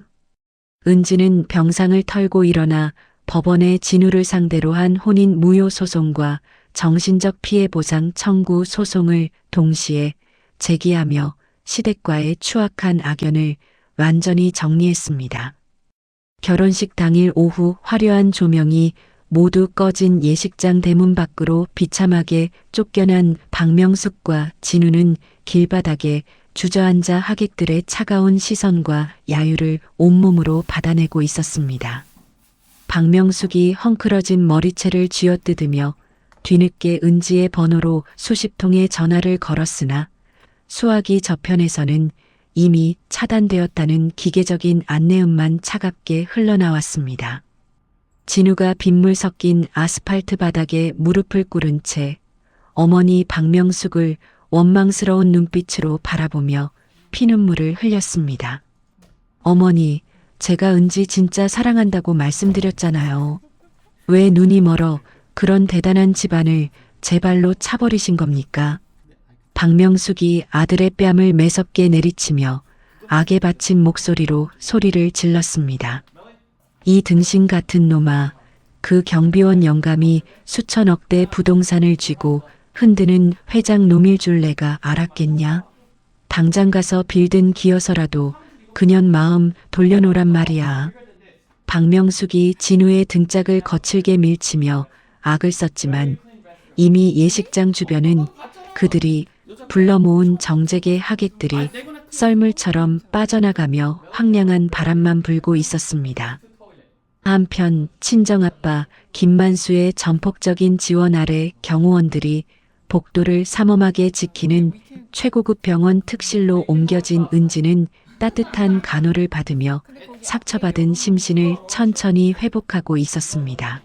은지는 병상을 털고 일어나 법원에 진우를 상대로 한 혼인 무효 소송과 정신적 피해 보상 청구 소송을 동시에 제기하며 시댁과의 추악한 악연을 완전히 정리했습니다. 결혼식 당일 오후 화려한 조명이 모두 꺼진 예식장 대문 밖으로 비참하게 쫓겨난 박명숙과 진우는 길바닥에 주저앉아 하객들의 차가운 시선과 야유를 온몸으로 받아내고 있었습니다. 박명숙이 헝클어진 머리채를 쥐어뜯으며 뒤늦게 은지의 번호로 수십 통의 전화를 걸었으나 수화기 저편에서는 이미 차단되었다는 기계적인 안내음만 차갑게 흘러나왔습니다. 진우가 빗물 섞인 아스팔트 바닥에 무릎을 꿇은 채 어머니 박명숙을 원망스러운 눈빛으로 바라보며 피눈물을 흘렸습니다. 어머니, 제가 은지 진짜 사랑한다고 말씀드렸잖아요. 왜 눈이 멀어 그런 대단한 집안을 제 발로 차버리신 겁니까? 박명숙이 아들의 뺨을 매섭게 내리치며 악에 받친 목소리로 소리를 질렀습니다. 이 등신 같은 놈아, 그 경비원 영감이 수천억 대 부동산을 쥐고 흔드는 회장 놈일 줄 내가 알았겠냐. 당장 가서 빌든 기어서라도 그년 마음 돌려놓란 말이야. 박명숙이 진우의 등짝을 거칠게 밀치며 악을 썼지만 이미 예식장 주변은 그들이 불러 모은 정재계 하객들이 썰물처럼 빠져나가며 황량한 바람만 불고 있었습니다. 한편 친정아빠 김만수의 전폭적인 지원 아래 경호원들이 복도를 삼엄하게 지키는 최고급 병원 특실로 옮겨진 은지는 따뜻한 간호를 받으며 상처받은 심신을 천천히 회복하고 있었습니다.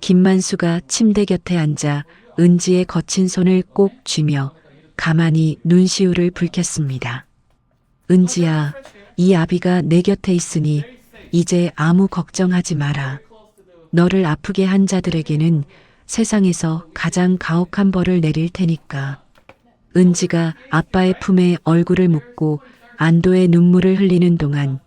김만수가 침대 곁에 앉아 은지의 거친 손을 꼭 쥐며 가만히 눈시울을 붉혔습니다. 은지야, 이 아비가 내 곁에 있으니 이제 아무 걱정하지 마라. 너를 아프게 한 자들에게는 세상에서 가장 가혹한 벌을 내릴 테니까. 은지가 아빠의 품에 얼굴을 묻고 안도의 눈물을 흘리는 동안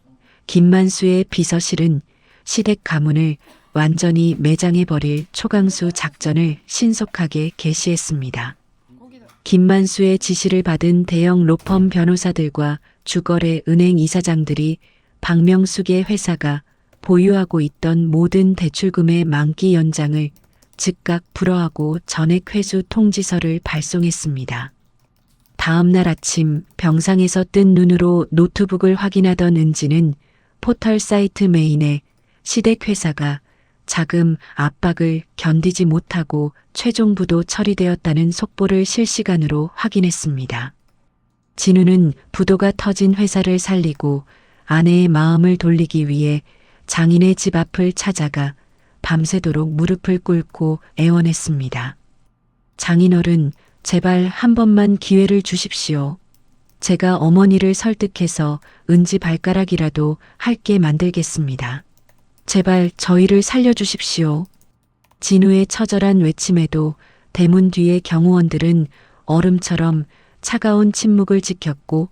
김만수의 비서실은 시댁 가문을 완전히 매장해버릴 초강수 작전을 신속하게 개시했습니다. 김만수의 지시를 받은 대형 로펌 변호사들과 주거래 은행 이사장들이 박명숙의 회사가 보유하고 있던 모든 대출금의 만기 연장을 즉각 불허하고 전액 회수 통지서를 발송했습니다. 다음 날 아침 병상에서 뜬 눈으로 노트북을 확인하던 은지는 포털 사이트 메인에 시댁 회사가 자금 압박을 견디지 못하고 최종 부도 처리되었다는 속보를 실시간으로 확인했습니다. 진우는 부도가 터진 회사를 살리고 아내의 마음을 돌리기 위해 장인의 집 앞을 찾아가 밤새도록 무릎을 꿇고 애원했습니다. 장인어른, 제발 한 번만 기회를 주십시오. 제가 어머니를 설득해서 은지 발가락이라도 할게 만들겠습니다. 제발 저희를 살려주십시오. 진우의 처절한 외침에도 대문 뒤의 경호원들은 얼음처럼 차가운 침묵을 지켰고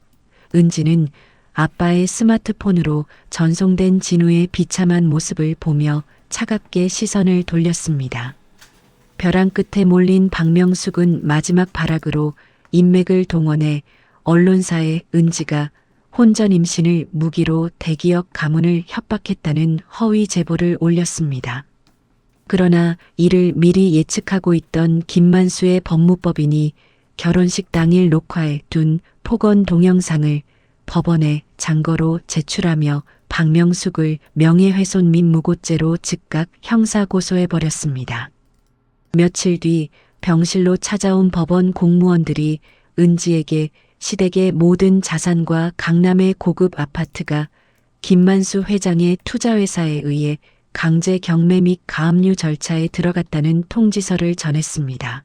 은지는 아빠의 스마트폰으로 전송된 진우의 비참한 모습을 보며 차갑게 시선을 돌렸습니다. 벼랑 끝에 몰린 박명숙은 마지막 발악으로 인맥을 동원해 언론사에 은지가 혼전 임신을 무기로 대기업 가문을 협박했다는 허위 제보를 올렸습니다. 그러나 이를 미리 예측하고 있던 김만수의 법무법인이 결혼식 당일 녹화해 둔 폭언 동영상을 법원에 장거로 제출하며 박명숙을 명예훼손 및 무고죄로 즉각 형사고소해버렸습니다. 며칠 뒤 병실로 찾아온 법원 공무원들이 은지에게 시댁의 모든 자산과 강남의 고급 아파트가 김만수 회장의 투자회사에 의해 강제 경매 및 가압류 절차에 들어갔다는 통지서를 전했습니다.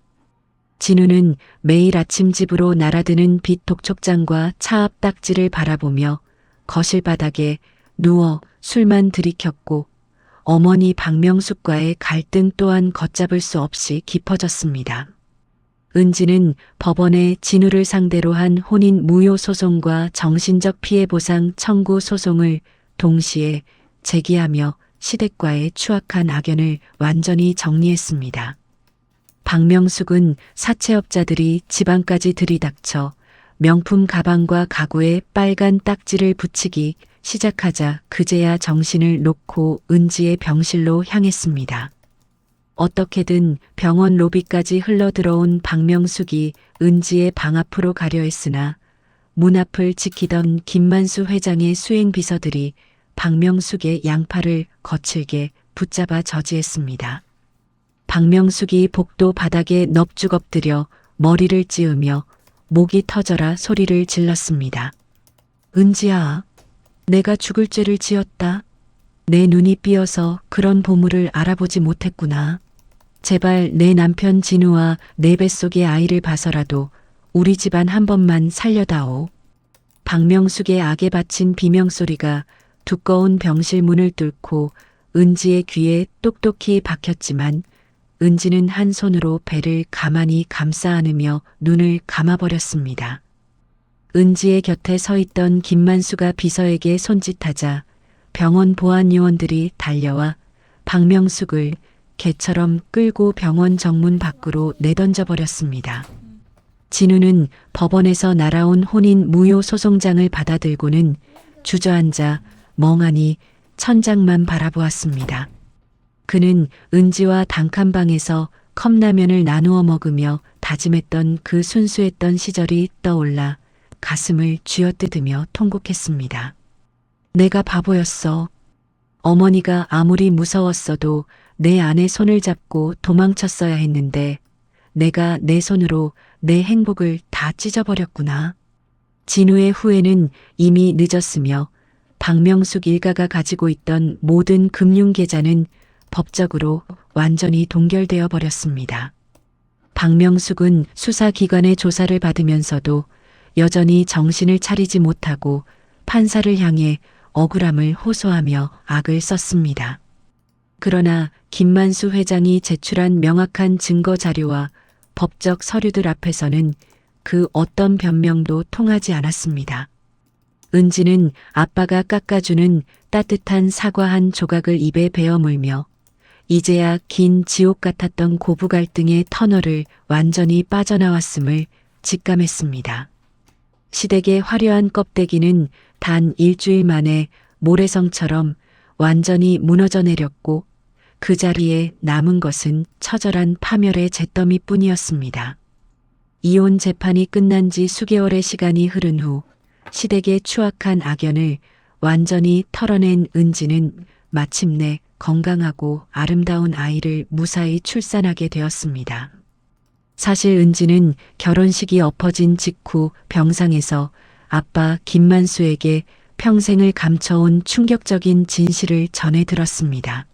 진우는 매일 아침 집으로 날아드는 빛 독촉장과 차 앞 딱지를 바라보며 거실 바닥에 누워 술만 들이켰고 어머니 박명숙과의 갈등 또한 걷잡을 수 없이 깊어졌습니다. 은지는 법원에 진우를 상대로 한 혼인 무효 소송과 정신적 피해 보상 청구 소송을 동시에 제기하며 시댁과의 추악한 악연을 완전히 정리했습니다. 박명숙은 사채업자들이 집안까지 들이닥쳐 명품 가방과 가구에 빨간 딱지를 붙이기 시작하자 그제야 정신을 놓고 은지의 병실로 향했습니다. 어떻게든 병원 로비까지 흘러들어온 박명숙이 은지의 방 앞으로 가려 했으나 문 앞을 지키던 김만수 회장의 수행비서들이 박명숙의 양팔을 거칠게 붙잡아 저지했습니다. 박명숙이 복도 바닥에 넙죽 엎드려 머리를 찌으며 목이 터져라 소리를 질렀습니다. 은지야, 내가 죽을 죄를 지었다. 내 눈이 삐어서 그런 보물을 알아보지 못했구나. 제발 내 남편 진우와 내 뱃속의 아이를 봐서라도 우리 집안 한 번만 살려다오. 박명숙의 악에 바친 비명소리가 두꺼운 병실 문을 뚫고 은지의 귀에 똑똑히 박혔지만 은지는 한 손으로 배를 가만히 감싸 안으며 눈을 감아버렸습니다. 은지의 곁에 서 있던 김만수가 비서에게 손짓하자 병원 보안 요원들이 달려와 박명숙을 개처럼 끌고 병원 정문 밖으로 내던져 버렸습니다. 진우는 법원에서 날아온 혼인 무효 소송장을 받아들고는 주저앉아 멍하니 천장만 바라보았습니다. 그는 은지와 단칸방에서 컵라면을 나누어 먹으며 다짐했던 그 순수했던 시절이 떠올라 가슴을 쥐어뜯으며 통곡했습니다. 내가 바보였어. 어머니가 아무리 무서웠어도 내 안에 손을 잡고 도망쳤어야 했는데 내가 내 손으로 내 행복을 다 찢어버렸구나. 진우의 후회는 이미 늦었으며 박명숙 일가가 가지고 있던 모든 금융계좌는 법적으로 완전히 동결되어 버렸습니다. 박명숙은 수사기관의 조사를 받으면서도 여전히 정신을 차리지 못하고 판사를 향해 억울함을 호소하며 악을 썼습니다. 그러나 김만수 회장이 제출한 명확한 증거 자료와 법적 서류들 앞에서는 그 어떤 변명도 통하지 않았습니다. 은지는 아빠가 깎아주는 따뜻한 사과 한 조각을 입에 베어 물며 이제야 긴 지옥 같았던 고부 갈등의 터널을 완전히 빠져나왔음을 직감했습니다. 시댁의 화려한 껍데기는 단 일주일 만에 모래성처럼 완전히 무너져 내렸고 그 자리에 남은 것은 처절한 파멸의 잿더미뿐이었습니다. 이혼 재판이 끝난 지 수개월의 시간이 흐른 후 시댁의 추악한 악연을 완전히 털어낸 은지는 마침내 건강하고 아름다운 아이를 무사히 출산하게 되었습니다. 사실 은지는 결혼식이 엎어진 직후 병상에서 아빠 김만수에게 평생을 감춰온 충격적인 진실을 전해 들었습니다.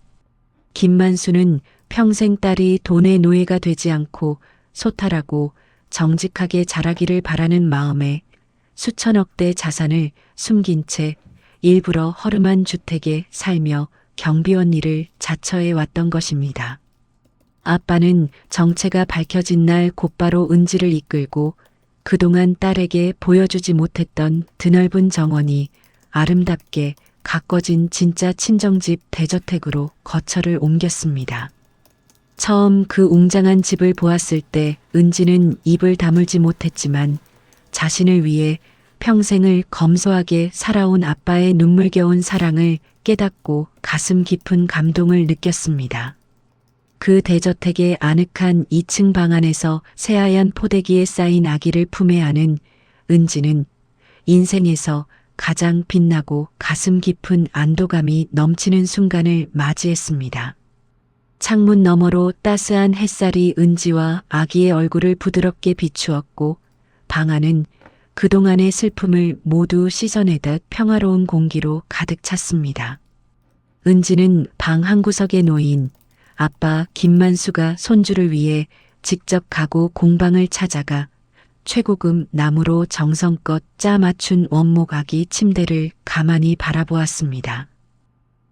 김만수는 평생 딸이 돈의 노예가 되지 않고 소탈하고 정직하게 자라기를 바라는 마음에 수천억 대 자산을 숨긴 채 일부러 허름한 주택에 살며 경비원 일을 자처해 왔던 것입니다. 아빠는 정체가 밝혀진 날 곧바로 은지를 이끌고 그동안 딸에게 보여주지 못했던 드넓은 정원이 아름답게 가꿔진 진짜 친정집 대저택으로 거처를 옮겼습니다. 처음 그 웅장한 집을 보았을 때 은지는 입을 다물지 못했지만 자신을 위해 평생을 검소하게 살아온 아빠의 눈물겨운 사랑을 깨닫고 가슴 깊은 감동을 느꼈습니다. 그 대저택의 아늑한 2층 방 안에서 새하얀 포대기에 쌓인 아기를 품에 안은 은지는 인생에서 가장 빛나고 가슴 깊은 안도감이 넘치는 순간을 맞이했습니다. 창문 너머로 따스한 햇살이 은지와 아기의 얼굴을 부드럽게 비추었고 방 안은 그동안의 슬픔을 모두 씻어내듯 평화로운 공기로 가득 찼습니다. 은지는 방 한구석에 놓인 아빠 김만수가 손주를 위해 직접 가구 공방을 찾아가 최고급 나무로 정성껏 짜 맞춘 원목 아기 침대를 가만히 바라보았습니다.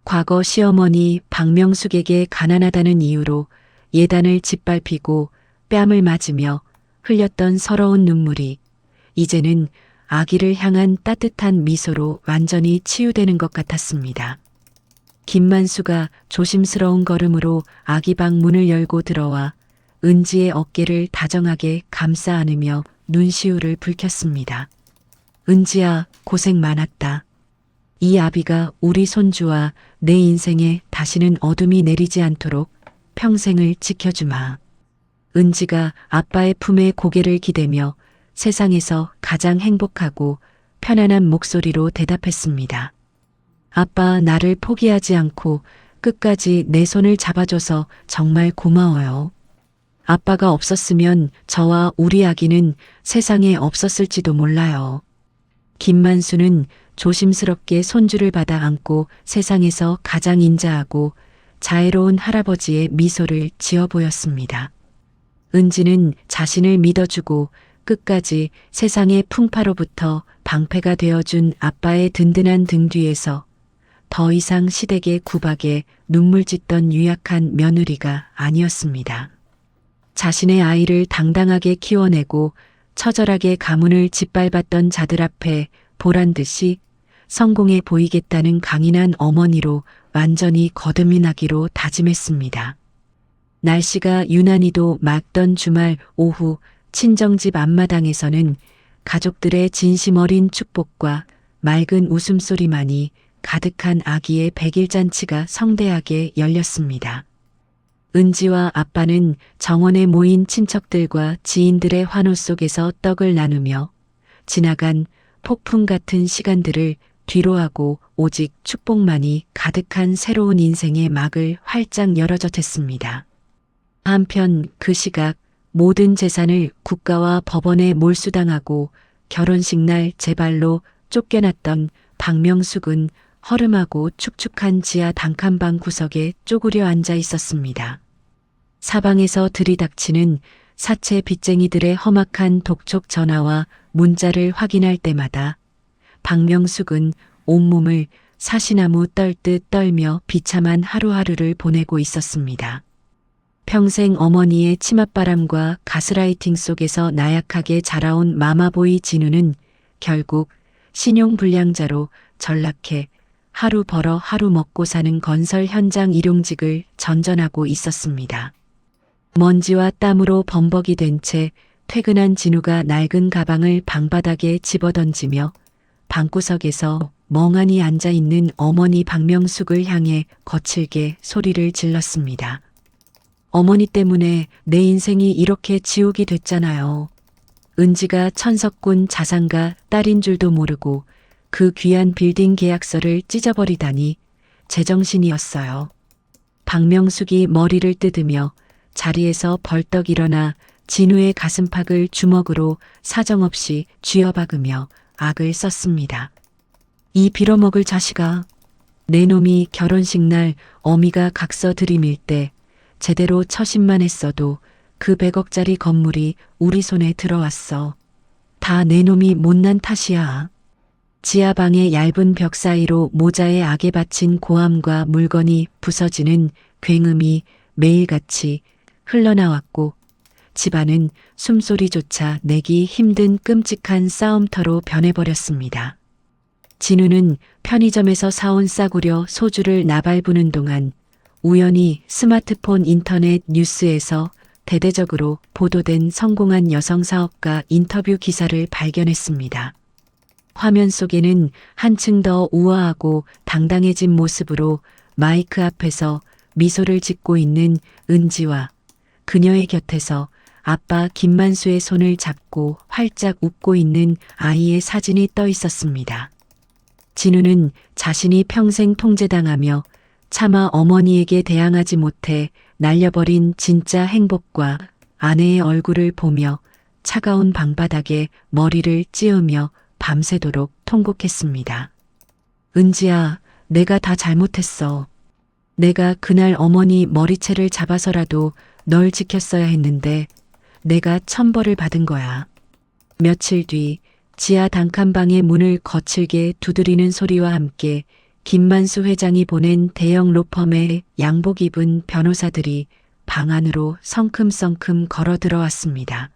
과거 시어머니 박명숙에게 가난하다는 이유로 예단을 짓밟히고 뺨을 맞으며 흘렸던 서러운 눈물이 이제는 아기를 향한 따뜻한 미소로 완전히 치유되는 것 같았습니다. 김만수가 조심스러운 걸음으로 아기 방 문을 열고 들어와 은지의 어깨를 다정하게 감싸 안으며 눈시울을 붉혔습니다. 은지야, 고생 많았다. 이 아비가 우리 손주와 내 인생에 다시는 어둠이 내리지 않도록 평생을 지켜주마. 은지가 아빠의 품에 고개를 기대며 세상에서 가장 행복하고 편안한 목소리로 대답했습니다. 아빠, 나를 포기하지 않고 끝까지 내 손을 잡아줘서 정말 고마워요. 아빠가 없었으면 저와 우리 아기는 세상에 없었을지도 몰라요. 김만수는 조심스럽게 손주를 받아 안고 세상에서 가장 인자하고 자애로운 할아버지의 미소를 지어 보였습니다. 은지는 자신을 믿어주고 끝까지 세상의 풍파로부터 방패가 되어준 아빠의 든든한 등 뒤에서 더 이상 시댁의 구박에 눈물 짓던 유약한 며느리가 아니었습니다. 자신의 아이를 당당하게 키워내고 처절하게 가문을 짓밟았던 자들 앞에 보란 듯이 성공해 보이겠다는 강인한 어머니로 완전히 거듭나기로 다짐했습니다. 날씨가 유난히도 맑던 주말 오후 친정집 앞마당에서는 가족들의 진심 어린 축복과 맑은 웃음소리만이 가득한 아기의 백일잔치가 성대하게 열렸습니다. 은지와 아빠는 정원에 모인 친척들과 지인들의 환호 속에서 떡을 나누며 지나간 폭풍 같은 시간들을 뒤로하고 오직 축복만이 가득한 새로운 인생의 막을 활짝 열어젖혔습니다. 한편 그 시각 모든 재산을 국가와 법원에 몰수당하고 결혼식 날 제 발로 쫓겨났던 박명숙은 허름하고 축축한 지하 단칸방 구석에 쪼그려 앉아 있었습니다. 사방에서 들이닥치는 사채 빚쟁이들의 험악한 독촉 전화와 문자를 확인할 때마다 박명숙은 온몸을 사시나무 떨듯 떨며 비참한 하루하루를 보내고 있었습니다. 평생 어머니의 치맛바람과 가스라이팅 속에서 나약하게 자라온 마마보이 진우는 결국 신용불량자로 전락해 하루 벌어 하루 먹고 사는 건설 현장 일용직을 전전하고 있었습니다. 먼지와 땀으로 범벅이 된 채 퇴근한 진우가 낡은 가방을 방바닥에 집어던지며 방구석에서 멍하니 앉아있는 어머니 박명숙을 향해 거칠게 소리를 질렀습니다. 어머니 때문에 내 인생이 이렇게 지옥이 됐잖아요. 은지가 천석군 자산가 딸인 줄도 모르고 그 귀한 빌딩 계약서를 찢어버리다니 제정신이었어요. 박명숙이 머리를 뜯으며 자리에서 벌떡 일어나 진우의 가슴팍을 주먹으로 사정없이 쥐어박으며 악을 썼습니다. 이 빌어먹을 자식아, 내 놈이 결혼식 날 어미가 각서 들이밀 때 제대로 처신만 했어도 그 100억짜리 건물이 우리 손에 들어왔어. 다 내 놈이 못난 탓이야. 지하방의 얇은 벽 사이로 모자에 악에 받친 고함과 물건이 부서지는 굉음이 매일같이 흘러나왔고 집안은 숨소리조차 내기 힘든 끔찍한 싸움터로 변해버렸습니다. 진우는 편의점에서 사온 싸구려 소주를 나발부는 동안 우연히 스마트폰 인터넷 뉴스에서 대대적으로 보도된 성공한 여성 사업가 인터뷰 기사를 발견했습니다. 화면 속에는 한층 더 우아하고 당당해진 모습으로 마이크 앞에서 미소를 짓고 있는 은지와 그녀의 곁에서 아빠 김만수의 손을 잡고 활짝 웃고 있는 아이의 사진이 떠 있었습니다. 진우는 자신이 평생 통제당하며 차마 어머니에게 대항하지 못해 날려버린 진짜 행복과 아내의 얼굴을 보며 차가운 방바닥에 머리를 찌우며 밤새도록 통곡했습니다. 은지야, 내가 다 잘못했어. 내가 그날 어머니 머리채를 잡아서라도 널 지켰어야 했는데 내가 천벌을 받은 거야. 며칠 뒤 지하 단칸방의 문을 거칠게 두드리는 소리와 함께 김만수 회장이 보낸 대형 로펌의 양복 입은 변호사들이 방 안으로 성큼성큼 걸어 들어왔습니다.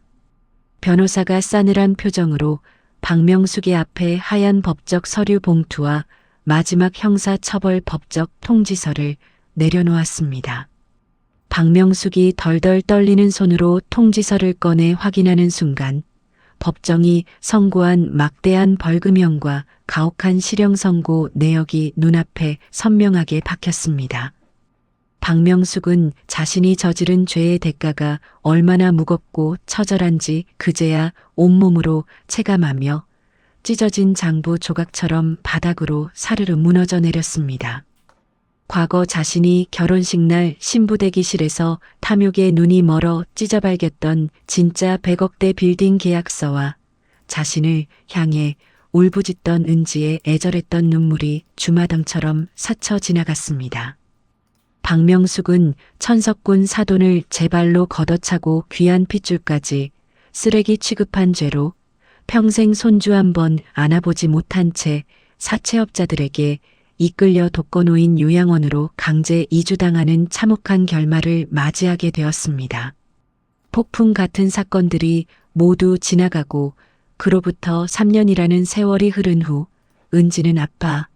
변호사가 싸늘한 표정으로 박명숙의 앞에 하얀 법적 서류 봉투와 마지막 형사처벌 법적 통지서를 내려놓았습니다. 박명숙이 덜덜 떨리는 손으로 통지서를 꺼내 확인하는 순간 법정이 선고한 막대한 벌금형과 가혹한 실형 선고 내역이 눈앞에 선명하게 박혔습니다. 박명숙은 자신이 저지른 죄의 대가가 얼마나 무겁고 처절한지 그제야 온몸으로 체감하며 찢어진 장부 조각처럼 바닥으로 사르르 무너져 내렸습니다. 과거 자신이 결혼식 날 신부 대기실에서 탐욕에 눈이 멀어 찢어발겼던 진짜 100억대 빌딩 계약서와 자신을 향해 울부짖던 은지의 애절했던 눈물이 주마등처럼 스쳐 지나갔습니다. 박명숙은 천석군 사돈을 제 발로 걷어차고 귀한 핏줄까지 쓰레기 취급한 죄로 평생 손주 한 번 안아보지 못한 채 사채업자들에게 이끌려 독거노인 요양원으로 강제 이주당하는 참혹한 결말을 맞이하게 되었습니다. 폭풍 같은 사건들이 모두 지나가고 그로부터 3년이라는 세월이 흐른 후 은지는 아빠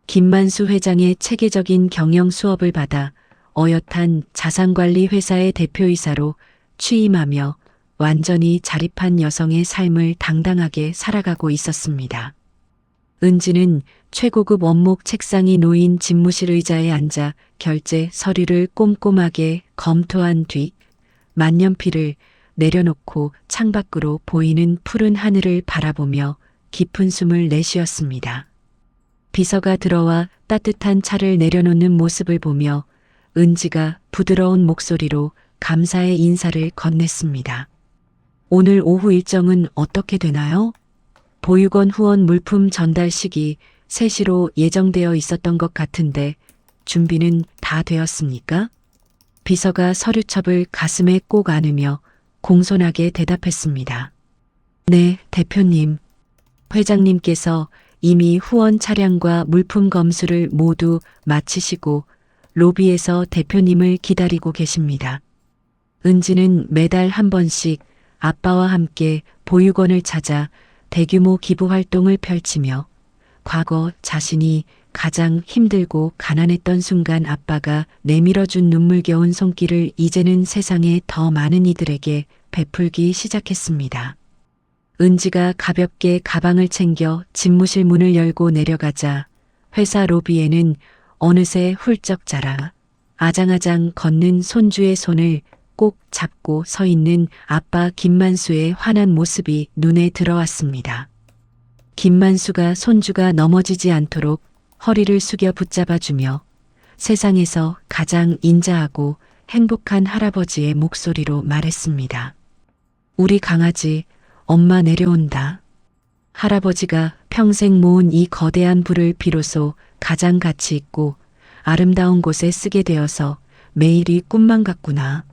김만수 회장의 체계적인 경영 수업을 받아 어엿한 자산관리 회사의 대표이사로 취임하며 완전히 자립한 여성의 삶을 당당하게 살아가고 있었습니다. 은지는 최고급 원목 책상이 놓인 집무실 의자에 앉아 결제 서류를 꼼꼼하게 검토한 뒤 만년필을 내려놓고 창밖으로 보이는 푸른 하늘을 바라보며 깊은 숨을 내쉬었습니다. 비서가 들어와 따뜻한 차를 내려놓는 모습을 보며 은지가 부드러운 목소리로 감사의 인사를 건넸습니다. 오늘 오후 일정은 어떻게 되나요? 보육원 후원 물품 전달식이 3시로 예정되어 있었던 것 같은데 준비는 다 되었습니까? 비서가 서류첩을 가슴에 꼭 안으며 공손하게 대답했습니다. 네, 대표님. 회장님께서 이미 후원 차량과 물품 검수를 모두 마치시고 로비에서 대표님을 기다리고 계십니다. 은지는 매달 한 번씩 아빠와 함께 보육원을 찾아 대규모 기부 활동을 펼치며 과거 자신이 가장 힘들고 가난했던 순간 아빠가 내밀어준 눈물겨운 손길을 이제는 세상에 더 많은 이들에게 베풀기 시작했습니다. 은지가 가볍게 가방을 챙겨 집무실 문을 열고 내려가자 회사 로비에는 어느새 훌쩍 자라 아장아장 걷는 손주의 손을 꼭 잡고 서 있는 아빠 김만수의 환한 모습이 눈에 들어왔습니다. 김만수가 손주가 넘어지지 않도록 허리를 숙여 붙잡아주며 세상에서 가장 인자하고 행복한 할아버지의 목소리로 말했습니다. 우리 강아지, 엄마 내려온다. 할아버지가 평생 모은 이 거대한 부를 비로소 가장 가치 있고 아름다운 곳에 쓰게 되어서 매일이 꿈만 같구나.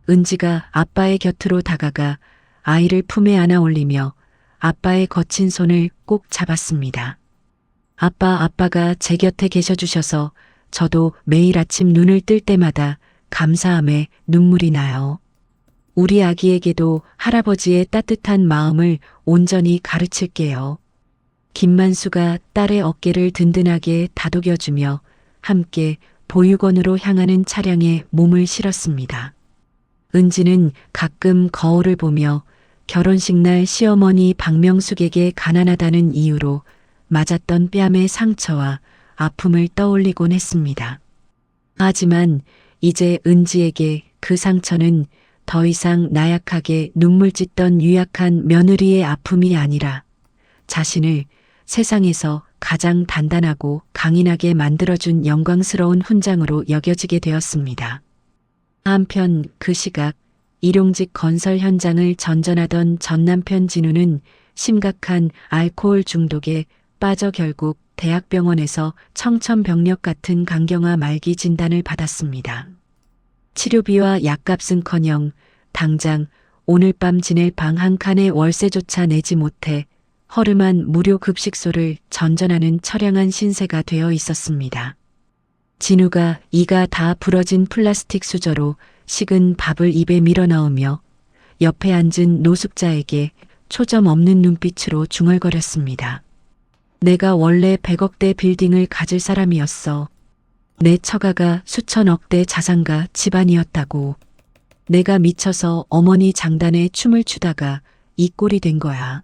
은지가 아빠의 곁으로 다가가 아이를 품에 안아 올리며 아빠의 거친 손을 꼭 잡았습니다. 아빠가 제 곁에 계셔 주셔서 저도 매일 아침 눈을 뜰 때마다 감사함에 눈물이 나요. 우리 아기에게도 할아버지의 따뜻한 마음을 온전히 가르칠게요. 김만수가 딸의 어깨를 든든하게 다독여주며 함께 보육원으로 향하는 차량에 몸을 실었습니다. 은지는 가끔 거울을 보며 결혼식 날 시어머니 박명숙에게 가난하다는 이유로 맞았던 뺨의 상처와 아픔을 떠올리곤 했습니다. 하지만 이제 은지에게 그 상처는 더 이상 나약하게 눈물 찢던 유약한 며느리의 아픔이 아니라 자신을 세상에서 가장 단단하고 강인하게 만들어준 영광스러운 훈장으로 여겨지게 되었습니다. 한편 그 시각 일용직 건설 현장을 전전하던 전남편 진우는 심각한 알코올 중독에 빠져 결국 대학병원에서 청천벽력 같은 강경화 말기 진단을 받았습니다. 치료비와 약값은커녕 당장 오늘 밤 지낼 방 한 칸의 월세조차 내지 못해 허름한 무료 급식소를 전전하는 처량한 신세가 되어 있었습니다. 진우가 이가 다 부러진 플라스틱 수저로 식은 밥을 입에 밀어넣으며 옆에 앉은 노숙자에게 초점 없는 눈빛으로 중얼거렸습니다. 내가 원래 100억대 빌딩을 가질 사람이었어. 내 처가가 수천억대 자산가 집안이었다고. 내가 미쳐서 어머니 장단에 춤을 추다가 이 꼴이 된 거야.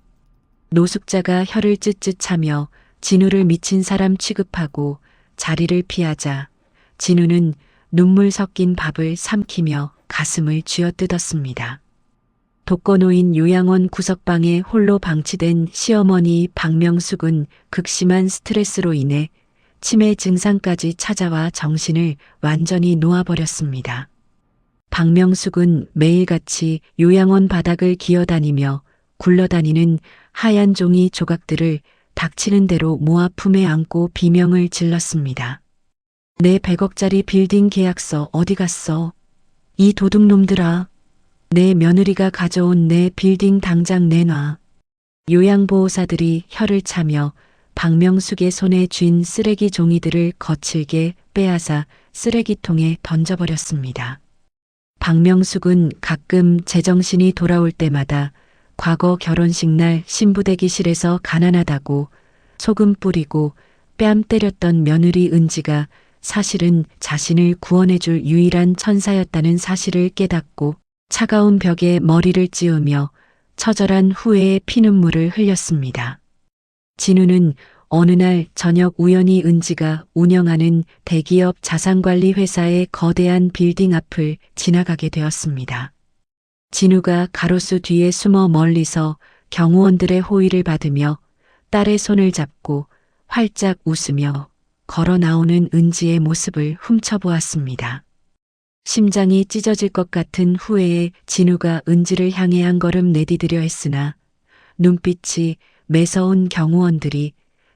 노숙자가 혀를 쯧쯧 차며 진우를 미친 사람 취급하고 자리를 피하자 진우는 눈물 섞인 밥을 삼키며 가슴을 쥐어뜯었습니다. 독거노인 요양원 구석방에 홀로 방치된 시어머니 박명숙은 극심한 스트레스로 인해 치매 증상까지 찾아와 정신을 완전히 놓아버렸습니다. 박명숙은 매일같이 요양원 바닥을 기어다니며 굴러다니는 하얀 종이 조각들을 닥치는 대로 모아 품에 안고 비명을 질렀습니다. 내 100억짜리 빌딩 계약서 어디 갔어? 이 도둑놈들아. 내 며느리가 가져온 내 빌딩 당장 내놔. 요양보호사들이 혀를 차며 박명숙의 손에 쥔 쓰레기 종이들을 거칠게 빼앗아 쓰레기통에 던져버렸습니다. 박명숙은 가끔 제정신이 돌아올 때마다 과거 결혼식 날 신부 대기실에서 가난하다고 소금 뿌리고 뺨 때렸던 며느리 은지가 사실은 자신을 구원해줄 유일한 천사였다는 사실을 깨닫고 차가운 벽에 머리를 찌우며 처절한 후회의 피눈물을 흘렸습니다. 진우는 어느 날 저녁 우연히 은지가 운영하는 대기업 자산관리 회사의 거대한 빌딩 앞을 지나가게 되었습니다. 진우가 가로수 뒤에 숨어 멀리서 경호원들의 호의를 받으며 딸의 손을 잡고 활짝 웃으며 걸어 나오는 은지의 모습을 훔쳐보았습니다. 심장이 찢어질 것 같은 후회에 진우가 은지를 향해 한 걸음 내디디려 했으나 눈빛이 매서운 경호원들이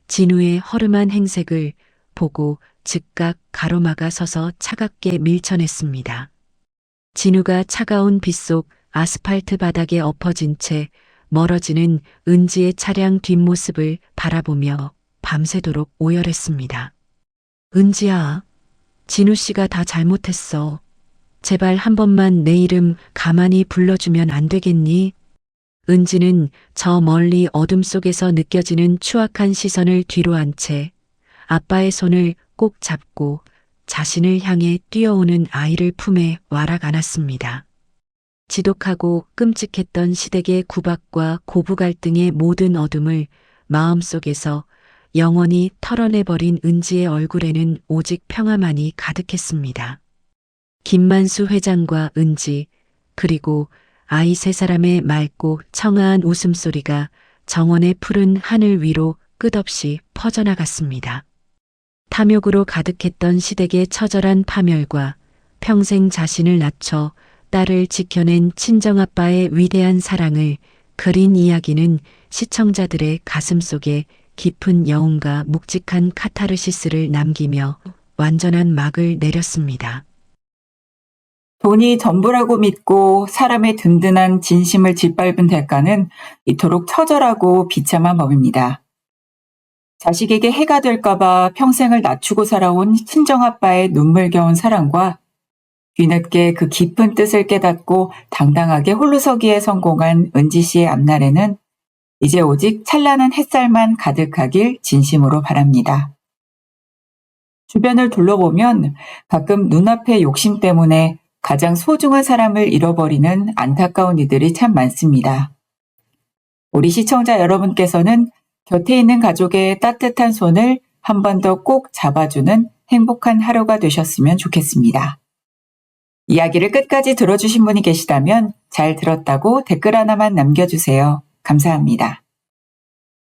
진우의 허름한 행색을 보고 즉각 가로막아 서서 차갑게 밀쳐냈습니다. 진우가 차가운 빗속 아스팔트 바닥에 엎어진 채 멀어지는 은지의 차량 뒷모습을 바라보며 밤새도록 오열했습니다. 은지야, 진우 씨가 다 잘못했어. 제발 한 번만 내 이름 가만히 불러주면 안 되겠니? 은지는 저 멀리 어둠 속에서 느껴지는 추악한 시선을 뒤로 한 채 아빠의 손을 꼭 잡고 자신을 향해 뛰어오는 아이를 품에 와락 안았습니다. 지독하고 끔찍했던 시댁의 구박과 고부 갈등의 모든 어둠을 마음속에서 영원히 털어내버린 은지의 얼굴에는 오직 평화만이 가득했습니다. 김만수 회장과 은지, 그리고 아이 세 사람의 맑고 청아한 웃음소리가 정원의 푸른 하늘 위로 끝없이 퍼져나갔습니다. 탐욕으로 가득했던 시댁의 처절한 파멸과 평생 자신을 낮춰 딸을 지켜낸 친정아빠의 위대한 사랑을 그린 이야기는 시청자들의 가슴 속에 깊은 여운과 묵직한 카타르시스를 남기며 완전한 막을 내렸습니다. 돈이 전부라고 믿고 사람의 든든한 진심을 짓밟은 대가는 이토록 처절하고 비참한 법입니다. 자식에게 해가 될까봐 평생을 낮추고 살아온 친정아빠의 눈물겨운 사랑과 뒤늦게 그 깊은 뜻을 깨닫고 당당하게 홀로서기에 성공한 은지 씨의 앞날에는 이제 오직 찬란한 햇살만 가득하길 진심으로 바랍니다. 주변을 둘러보면 가끔 눈앞의 욕심 때문에 가장 소중한 사람을 잃어버리는 안타까운 이들이 참 많습니다. 우리 시청자 여러분께서는 곁에 있는 가족의 따뜻한 손을 한 번 더 꼭 잡아주는 행복한 하루가 되셨으면 좋겠습니다. 이야기를 끝까지 들어주신 분이 계시다면 잘 들었다고 댓글 하나만 남겨주세요. 감사합니다.